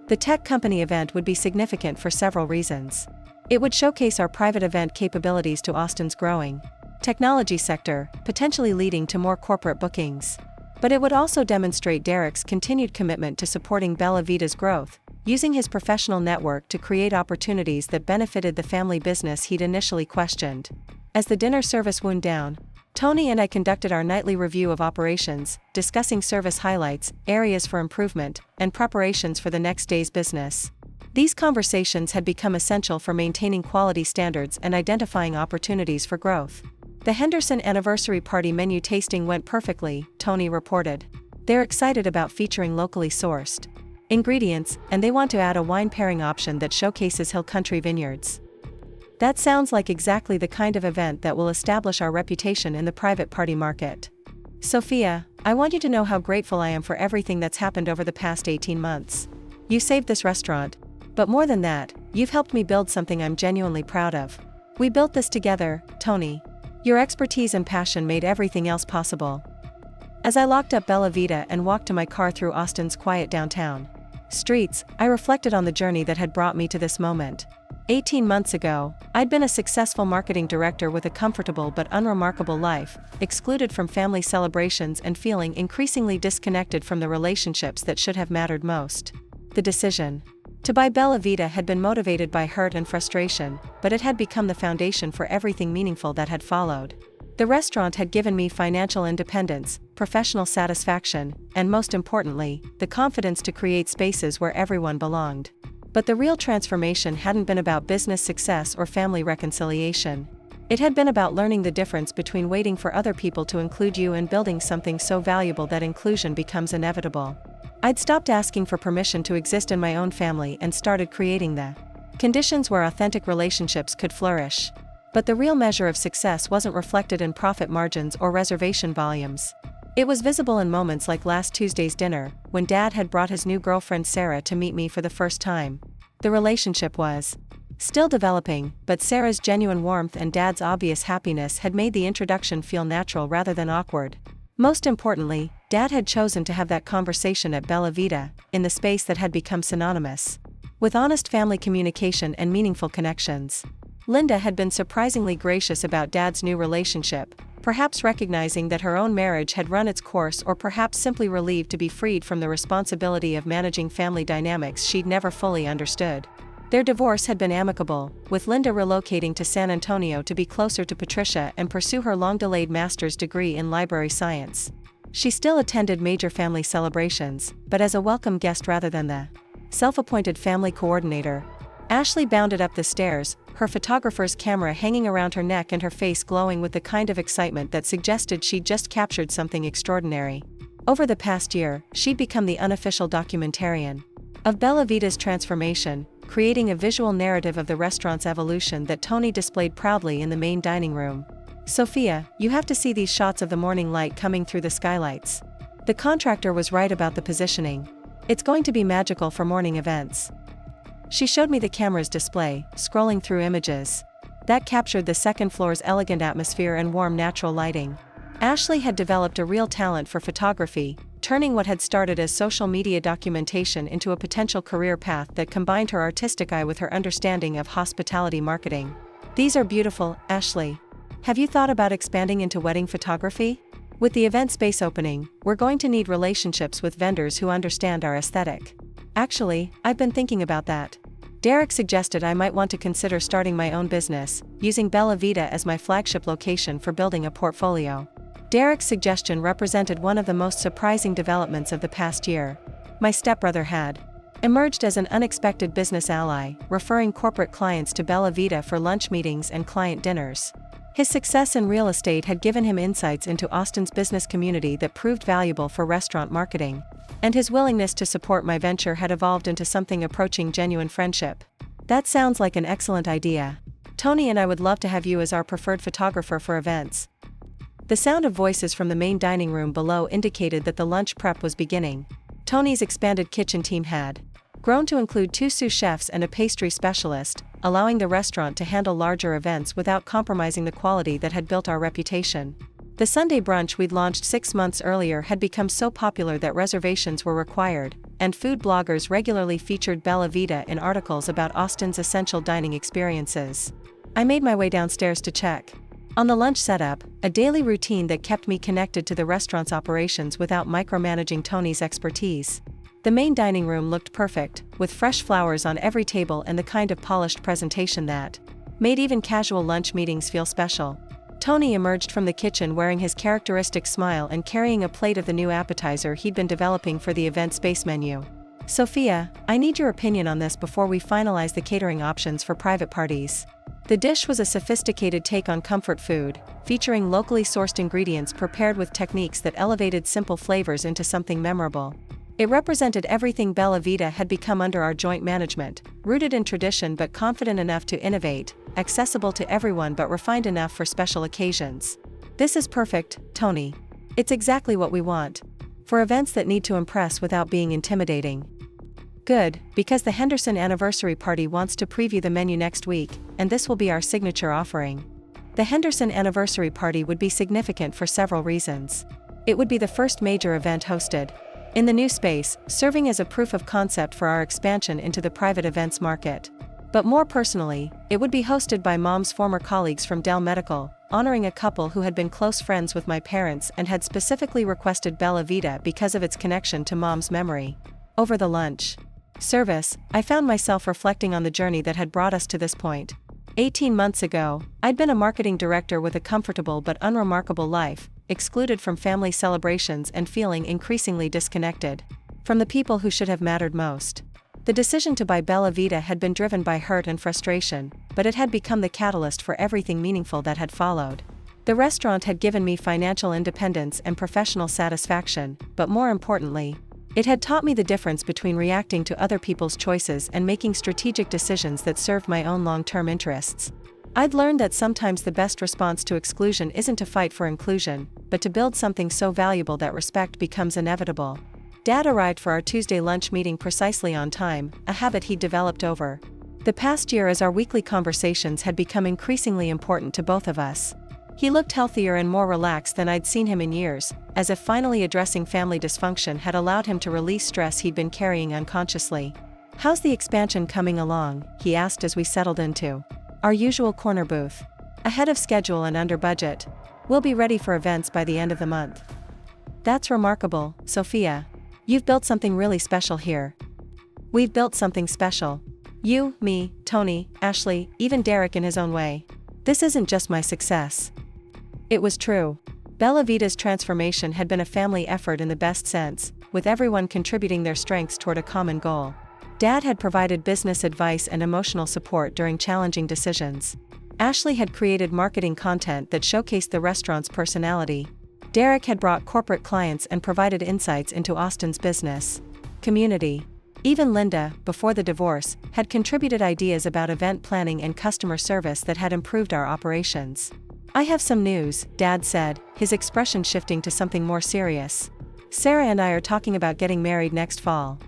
The tech company event would be significant for several reasons. It would showcase our private event capabilities to Austin's growing technology sector, potentially leading to more corporate bookings. But it would also demonstrate Derek's continued commitment to supporting Bella Vita's growth, using his professional network to create opportunities that benefited the family business he'd initially questioned. As the dinner service wound down, Tony and I conducted our nightly review of operations, discussing service highlights, areas for improvement, and preparations for the next day's business. These conversations had become essential for maintaining quality standards and identifying opportunities for growth. "The Henderson anniversary party menu tasting went perfectly," Tony reported. "They're excited about featuring locally sourced ingredients, and they want to add a wine pairing option that showcases Hill Country vineyards." That sounds like exactly the kind of event that will establish our reputation in the private party market. Sofia, I want you to know how grateful I am for everything that's happened over the past 18 months. You saved this restaurant. But more than that, you've helped me build something I'm genuinely proud of. We built this together, Tony. Your expertise and passion made everything else possible. As I locked up Bella Vita and walked to my car through Austin's quiet downtown streets, I reflected on the journey that had brought me to this moment. 18 months ago, I'd been a successful marketing director with a comfortable but unremarkable life, excluded from family celebrations and feeling increasingly disconnected from the relationships that should have mattered most. The decision to buy Bella Vita had been motivated by hurt and frustration, but it had become the foundation for everything meaningful that had followed. The restaurant had given me financial independence, professional satisfaction, and most importantly, the confidence to create spaces where everyone belonged. But the real transformation hadn't been about business success or family reconciliation. It had been about learning the difference between waiting for other people to include you and building something so valuable that inclusion becomes inevitable. I'd stopped asking for permission to exist in my own family and started creating the conditions where authentic relationships could flourish. But the real measure of success wasn't reflected in profit margins or reservation volumes. It was visible in moments like last Tuesday's dinner, when Dad had brought his new girlfriend Sarah to meet me for the first time. The relationship was still developing, but Sarah's genuine warmth and Dad's obvious happiness had made the introduction feel natural rather than awkward. Most importantly, Dad had chosen to have that conversation at Bella Vita, in the space that had become synonymous with honest family communication and meaningful connections. Linda had been surprisingly gracious about Dad's new relationship, perhaps recognizing that her own marriage had run its course or perhaps simply relieved to be freed from the responsibility of managing family dynamics she'd never fully understood. Their divorce had been amicable, with Linda relocating to San Antonio to be closer to Patricia and pursue her long-delayed master's degree in library science. She still attended major family celebrations, but as a welcome guest rather than the self-appointed family coordinator. Ashley bounded up the stairs, her photographer's camera hanging around her neck and her face glowing with the kind of excitement that suggested she'd just captured something extraordinary. Over the past year, she'd become the unofficial documentarian of Bella Vita's transformation, creating a visual narrative of the restaurant's evolution that Tony displayed proudly in the main dining room. Sofia, you have to see these shots of the morning light coming through the skylights. The contractor was right about the positioning. It's going to be magical for morning events. She showed me the camera's display, scrolling through images that captured the second floor's elegant atmosphere and warm natural lighting. Ashley had developed a real talent for photography, turning what had started as social media documentation into a potential career path that combined her artistic eye with her understanding of hospitality marketing. These are beautiful, Ashley. Have you thought about expanding into wedding photography? With the event space opening, we're going to need relationships with vendors who understand our aesthetic. Actually, I've been thinking about that. Derek suggested I might want to consider starting my own business, using Bella Vita as my flagship location for building a portfolio. Derek's suggestion represented one of the most surprising developments of the past year. My stepbrother had emerged as an unexpected business ally, referring corporate clients to Bella Vita for lunch meetings and client dinners. His success in real estate had given him insights into Austin's business community that proved valuable for restaurant marketing. And his willingness to support my venture had evolved into something approaching genuine friendship. That sounds like an excellent idea. Tony and I would love to have you as our preferred photographer for events. The sound of voices from the main dining room below indicated that the lunch prep was beginning. Tony's expanded kitchen team had grown to include 2 sous chefs and a pastry specialist, allowing the restaurant to handle larger events without compromising the quality that had built our reputation. The Sunday brunch we'd launched 6 months earlier had become so popular that reservations were required, and food bloggers regularly featured Bella Vita in articles about Austin's essential dining experiences. I made my way downstairs to check on the lunch setup, a daily routine that kept me connected to the restaurant's operations without micromanaging Tony's expertise. The main dining room looked perfect, with fresh flowers on every table and the kind of polished presentation that made even casual lunch meetings feel special. Tony emerged from the kitchen wearing his characteristic smile and carrying a plate of the new appetizer he'd been developing for the event space menu. Sofia, I need your opinion on this before we finalize the catering options for private parties. The dish was a sophisticated take on comfort food, featuring locally sourced ingredients prepared with techniques that elevated simple flavors into something memorable. It represented everything Bella Vita had become under our joint management, rooted in tradition but confident enough to innovate, accessible to everyone but refined enough for special occasions. This is perfect, Tony. It's exactly what we want. For events that need to impress without being intimidating. Good, because the Henderson anniversary party wants to preview the menu next week, and this will be our signature offering. The Henderson anniversary party would be significant for several reasons. It would be the first major event hosted in the new space, serving as a proof of concept for our expansion into the private events market. But more personally, it would be hosted by Mom's former colleagues from Dell Medical, honoring a couple who had been close friends with my parents and had specifically requested Bella Vita because of its connection to Mom's memory. Over the lunch service, I found myself reflecting on the journey that had brought us to this point. 18 months ago, I'd been a marketing director with a comfortable but unremarkable life, excluded from family celebrations and feeling increasingly disconnected from the people who should have mattered most. The decision to buy Bella Vita had been driven by hurt and frustration, but it had become the catalyst for everything meaningful that had followed. The restaurant had given me financial independence and professional satisfaction, but more importantly, it had taught me the difference between reacting to other people's choices and making strategic decisions that served my own long-term interests. I'd learned that sometimes the best response to exclusion isn't to fight for inclusion, but to build something so valuable that respect becomes inevitable. Dad arrived for our Tuesday lunch meeting precisely on time, a habit he'd developed over the past year as our weekly conversations had become increasingly important to both of us. He looked healthier and more relaxed than I'd seen him in years, as if finally addressing family dysfunction had allowed him to release stress he'd been carrying unconsciously. "How's the expansion coming along?" he asked as we settled into our usual corner booth. "Ahead of schedule and under budget. We'll be ready for events by the end of the month." "That's remarkable, Sofia. You've built something really special here." "We've built something special. You, me, Tony, Ashley, even Derek in his own way. This isn't just my success." It was true. Bella Vita's transformation had been a family effort in the best sense, with everyone contributing their strengths toward a common goal. Dad had provided business advice and emotional support during challenging decisions. Ashley had created marketing content that showcased the restaurant's personality. Derek had brought corporate clients and provided insights into Austin's business community. Even Linda, before the divorce, had contributed ideas about event planning and customer service that had improved our operations. "I have some news," Dad said, his expression shifting to something more serious. "Sarah and I are talking about getting married next fall."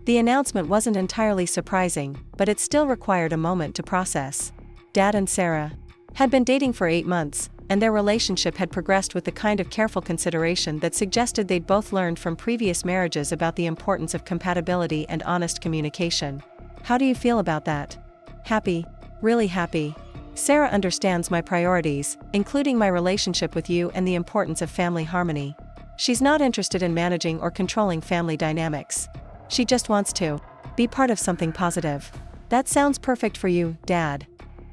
The announcement wasn't entirely surprising, but it still required a moment to process. Dad and Sarah had been dating for 8 months, and their relationship had progressed with the kind of careful consideration that suggested they'd both learned from previous marriages about the importance of compatibility and honest communication. "How do you feel about that?" "Happy. Really happy. Sarah understands my priorities, including my relationship with you and the importance of family harmony. She's not interested in managing or controlling family dynamics. She just wants to be part of something positive." "That sounds perfect for you, Dad."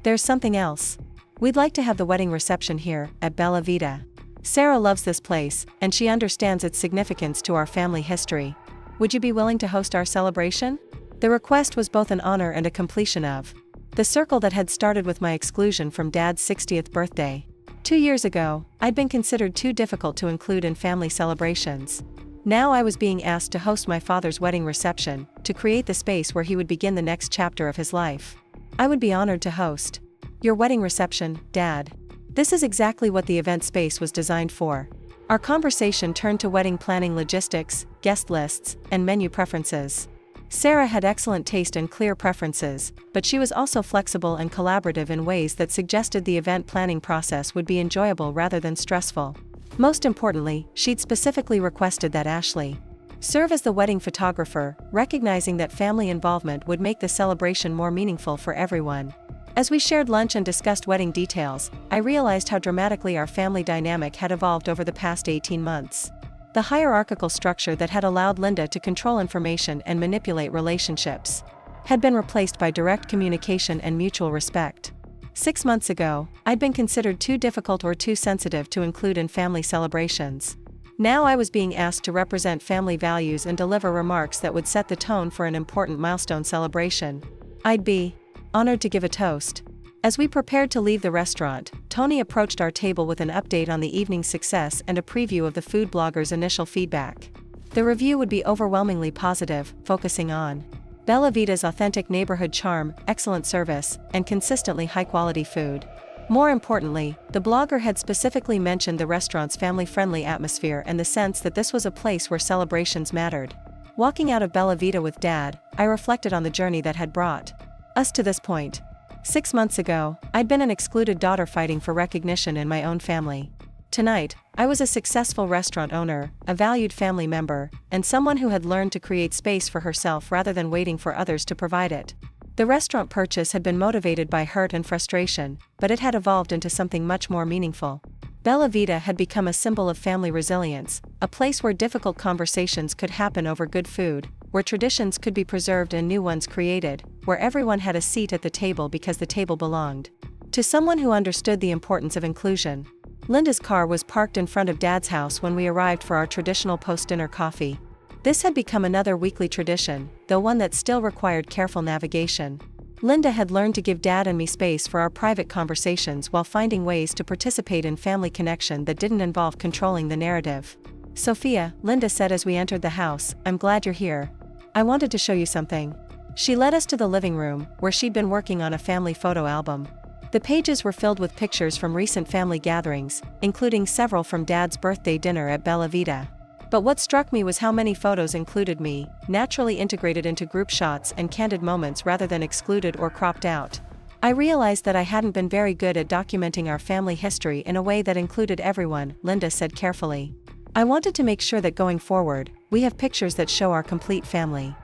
"There's something else. We'd like to have the wedding reception here, at Bella Vita. Sarah loves this place, and she understands its significance to our family history. Would you be willing to host our celebration?" The request was both an honor and a completion of the circle that had started with my exclusion from Dad's 60th birthday. 2 years ago, I'd been considered too difficult to include in family celebrations. Now I was being asked to host my father's wedding reception, to create the space where he would begin the next chapter of his life. I would be honored to host your wedding reception, Dad. This is exactly what the event space was designed for. Our conversation turned to wedding planning logistics, guest lists, and menu preferences. Sarah had excellent taste and clear preferences, but she was also flexible and collaborative in ways that suggested the event planning process would be enjoyable rather than stressful. Most importantly, she'd specifically requested that Ashley serve as the wedding photographer, recognizing that family involvement would make the celebration more meaningful for everyone. As we shared lunch and discussed wedding details, I realized how dramatically our family dynamic had evolved over the past 18 months. The hierarchical structure that had allowed Linda to control information and manipulate relationships had been replaced by direct communication and mutual respect. 6 months ago, I'd been considered too difficult or too sensitive to include in family celebrations. Now I was being asked to represent family values and deliver remarks that would set the tone for an important milestone celebration. I'd be honored to give a toast. As we prepared to leave the restaurant, Tony approached our table with an update on the evening's success and a preview of the food blogger's initial feedback. The review would be overwhelmingly positive, focusing on Bella Vita's authentic neighborhood charm, excellent service, and consistently high-quality food. More importantly, the blogger had specifically mentioned the restaurant's family-friendly atmosphere and the sense that this was a place where celebrations mattered. Walking out of Bella Vita with Dad, I reflected on the journey that had brought us to this point. 6 months ago, I'd been an excluded daughter fighting for recognition in my own family. Tonight, I was a successful restaurant owner, a valued family member, and someone who had learned to create space for herself rather than waiting for others to provide it. The restaurant purchase had been motivated by hurt and frustration, but it had evolved into something much more meaningful. Bella Vita had become a symbol of family resilience, a place where difficult conversations could happen over good food, where traditions could be preserved and new ones created, where everyone had a seat at the table because the table belonged to someone who understood the importance of inclusion. Linda's car was parked in front of Dad's house when we arrived for our traditional post-dinner coffee. This had become another weekly tradition, though one that still required careful navigation. Linda had learned to give Dad and me space for our private conversations while finding ways to participate in family connection that didn't involve controlling the narrative. "Sofia," Linda said as we entered the house, "I'm glad you're here. I wanted to show you something." She led us to the living room, where she'd been working on a family photo album. The pages were filled with pictures from recent family gatherings, including several from Dad's birthday dinner at Bella Vita. But what struck me was how many photos included me, naturally integrated into group shots and candid moments rather than excluded or cropped out. I realized that I hadn't been very good at documenting our family history in a way that included everyone, Linda said carefully. "I wanted to make sure that going forward, we have pictures that show our complete family."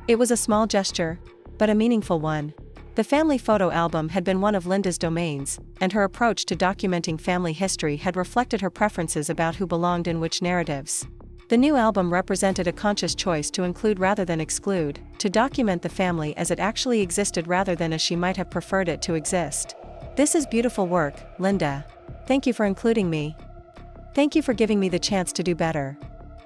It was a small gesture, but a meaningful one. The family photo album had been one of Linda's domains, and her approach to documenting family history had reflected her preferences about who belonged in which narratives. The new album represented a conscious choice to include rather than exclude, to document the family as it actually existed rather than as she might have preferred it to exist. "This is beautiful work, Linda. Thank you for including me. Thank you for giving me the chance to do better."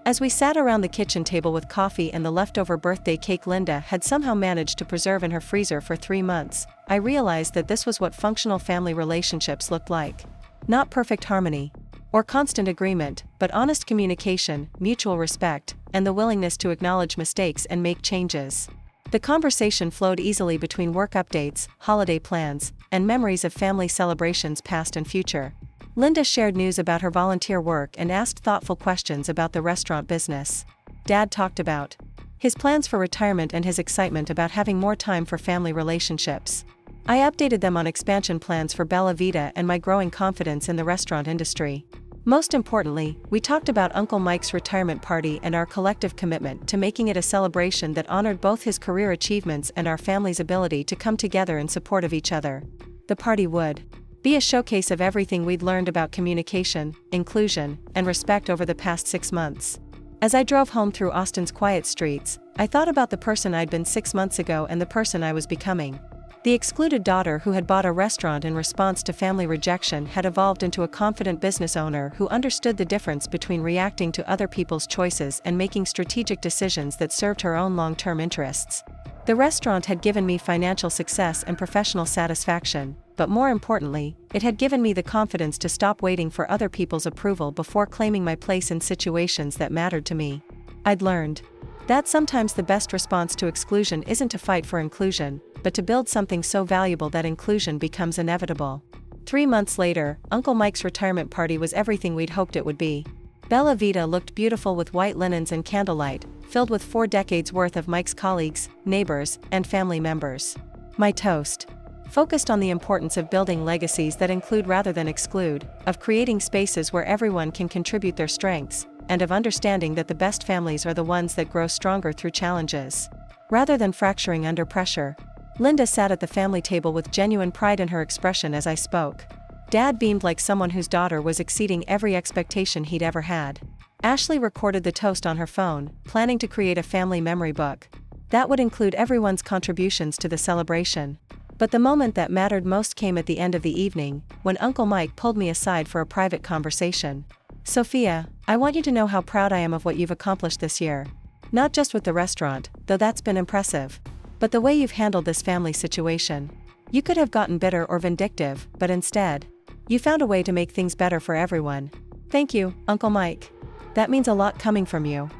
As we sat around the kitchen table with coffee and the leftover birthday cake Linda had somehow managed to preserve in her freezer for 3 months, I realized that this was what functional family relationships looked like. Not perfect harmony or constant agreement, but honest communication, mutual respect, and the willingness to acknowledge mistakes and make changes. The conversation flowed easily between work updates, holiday plans, and memories of family celebrations past and future. Linda shared news about her volunteer work and asked thoughtful questions about the restaurant business. Dad talked about his plans for retirement and his excitement about having more time for family relationships. I updated them on expansion plans for Bella Vita and my growing confidence in the restaurant industry. Most importantly, we talked about Uncle Mike's retirement party and our collective commitment to making it a celebration that honored both his career achievements and our family's ability to come together in support of each other. The party would be a showcase of everything we'd learned about communication, inclusion, and respect over the past 6 months. As I drove home through Austin's quiet streets, I thought about the person I'd been 6 months ago and the person I was becoming. The excluded daughter who had bought a restaurant in response to family rejection had evolved into a confident business owner who understood the difference between reacting to other people's choices and making strategic decisions that served her own long-term interests. The restaurant had given me financial success and professional satisfaction, but more importantly, it had given me the confidence to stop waiting for other people's approval before claiming my place in situations that mattered to me. I'd learned that sometimes the best response to exclusion isn't to fight for inclusion, but to build something so valuable that inclusion becomes inevitable. 3 months later, Uncle Mike's retirement party was everything we'd hoped it would be. Bella Vita looked beautiful with white linens and candlelight, filled with 4 decades worth of Mike's colleagues, neighbors, and family members. My toast focused on the importance of building legacies that include rather than exclude, of creating spaces where everyone can contribute their strengths, and of understanding that the best families are the ones that grow stronger through challenges, rather than fracturing under pressure. Linda sat at the family table with genuine pride in her expression as I spoke. Dad beamed like someone whose daughter was exceeding every expectation he'd ever had. Ashley recorded the toast on her phone, planning to create a family memory book that would include everyone's contributions to the celebration. But the moment that mattered most came at the end of the evening, when Uncle Mike pulled me aside for a private conversation. "Sofia, I want you to know how proud I am of what you've accomplished this year. Not just with the restaurant, though that's been impressive, but the way you've handled this family situation. You could have gotten bitter or vindictive, but instead, you found a way to make things better for everyone. Thank you, Uncle Mike. That means a lot coming from you.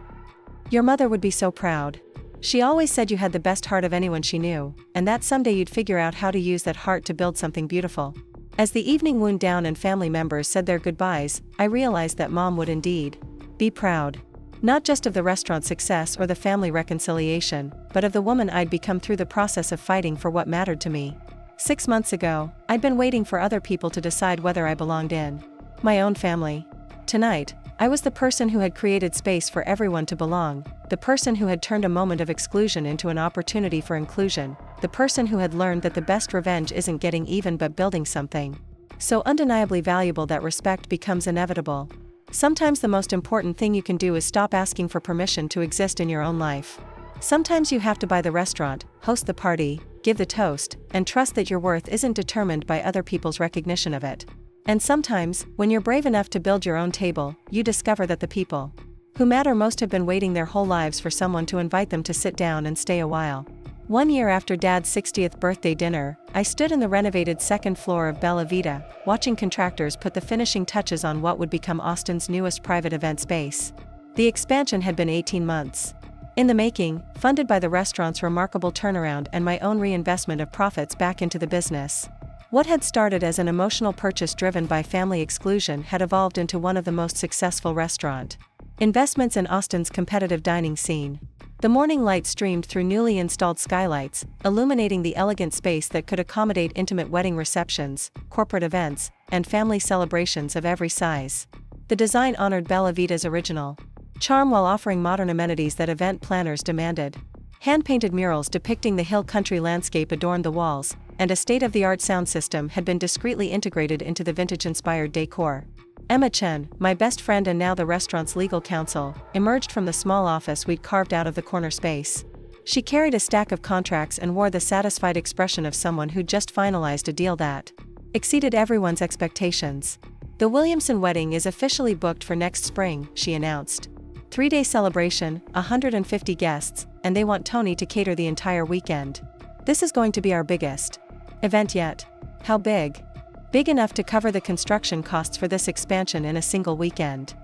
Your mother would be so proud. She always said you had the best heart of anyone she knew, and that someday you'd figure out how to use that heart to build something beautiful." As the evening wound down and family members said their goodbyes, I realized that Mom would indeed be proud. Not just of the restaurant's success or the family reconciliation, but of the woman I'd become through the process of fighting for what mattered to me. 6 months ago, I'd been waiting for other people to decide whether I belonged in my own family. Tonight, I was the person who had created space for everyone to belong, the person who had turned a moment of exclusion into an opportunity for inclusion, the person who had learned that the best revenge isn't getting even but building something so undeniably valuable that respect becomes inevitable. Sometimes the most important thing you can do is stop asking for permission to exist in your own life. Sometimes you have to buy the restaurant, host the party, give the toast, and trust that your worth isn't determined by other people's recognition of it. And sometimes, when you're brave enough to build your own table, you discover that the people who matter most have been waiting their whole lives for someone to invite them to sit down and stay a while. 1 year after Dad's 60th birthday dinner, I stood in the renovated second floor of Bella Vita, watching contractors put the finishing touches on what would become Austin's newest private event space. The expansion had been 18 months in the making, funded by the restaurant's remarkable turnaround and my own reinvestment of profits back into the business. What had started as an emotional purchase driven by family exclusion had evolved into one of the most successful restaurant investments in Austin's competitive dining scene. The morning light streamed through newly installed skylights, illuminating the elegant space that could accommodate intimate wedding receptions, corporate events, and family celebrations of every size. The design honored Bella Vita's original charm while offering modern amenities that event planners demanded. Hand-painted murals depicting the hill country landscape adorned the walls, and a state-of-the-art sound system had been discreetly integrated into the vintage-inspired decor. Emma Chen, my best friend and now the restaurant's legal counsel, emerged from the small office we'd carved out of the corner space. She carried a stack of contracts and wore the satisfied expression of someone who'd just finalized a deal that exceeded everyone's expectations. The Williamson wedding is officially booked for next spring, she announced. 3-day celebration, 150 guests, and they want Tony to cater the entire weekend. This is going to be our biggest event yet. How big? Big enough to cover the construction costs for this expansion in a single weekend.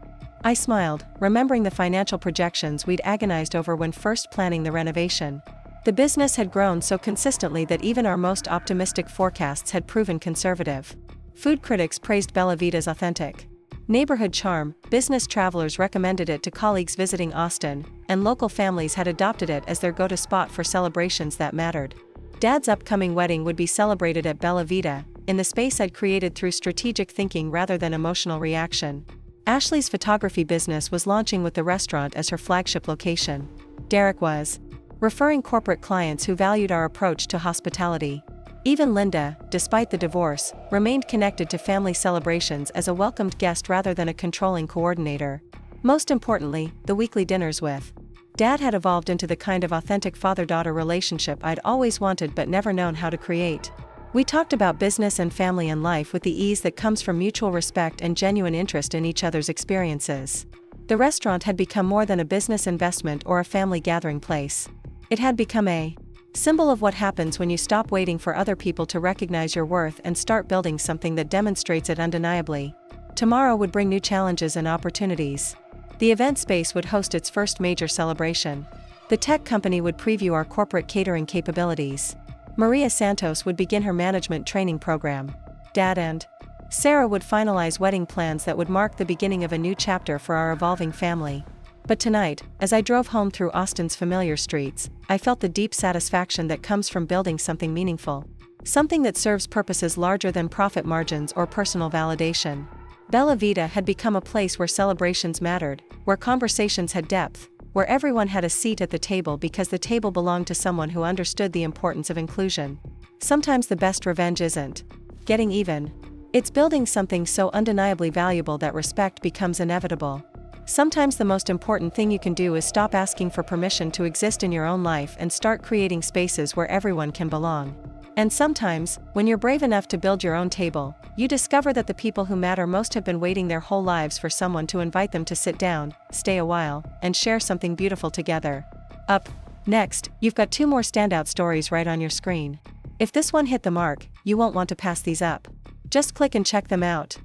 I smiled, remembering the financial projections we'd agonized over when first planning the renovation. The business had grown so consistently that even our most optimistic forecasts had proven conservative. Food critics praised Bella Vita's authentic neighborhood charm, business travelers recommended it to colleagues visiting Austin, and local families had adopted it as their go-to spot for celebrations that mattered. Dad's upcoming wedding would be celebrated at Bella Vita, in the space I'd created through strategic thinking rather than emotional reaction. Ashley's photography business was launching with the restaurant as her flagship location. Derek was referring corporate clients who valued our approach to hospitality. Even Linda, despite the divorce, remained connected to family celebrations as a welcomed guest rather than a controlling coordinator. Most importantly, the weekly dinners with Dad had evolved into the kind of authentic father-daughter relationship I'd always wanted but never known how to create. We talked about business and family and life with the ease that comes from mutual respect and genuine interest in each other's experiences. The restaurant had become more than a business investment or a family gathering place. It had become a symbol of what happens when you stop waiting for other people to recognize your worth and start building something that demonstrates it undeniably. Tomorrow would bring new challenges and opportunities. The event space would host its first major celebration. The tech company would preview our corporate catering capabilities. Maria Santos would begin her management training program. Dad and Sarah would finalize wedding plans that would mark the beginning of a new chapter for our evolving family. But tonight, as I drove home through Austin's familiar streets, I felt the deep satisfaction that comes from building something meaningful. Something that serves purposes larger than profit margins or personal validation. Bella Vita had become a place where celebrations mattered, where conversations had depth, where everyone had a seat at the table because the table belonged to someone who understood the importance of inclusion. Sometimes the best revenge isn't getting even. It's building something so undeniably valuable that respect becomes inevitable. Sometimes the most important thing you can do is stop asking for permission to exist in your own life and start creating spaces where everyone can belong. And sometimes, when you're brave enough to build your own table, you discover that the people who matter most have been waiting their whole lives for someone to invite them to sit down, stay a while, and share something beautiful together. Up next, you've got 2 more standout stories right on your screen. If this one hit the mark, you won't want to pass these up. Just click and check them out.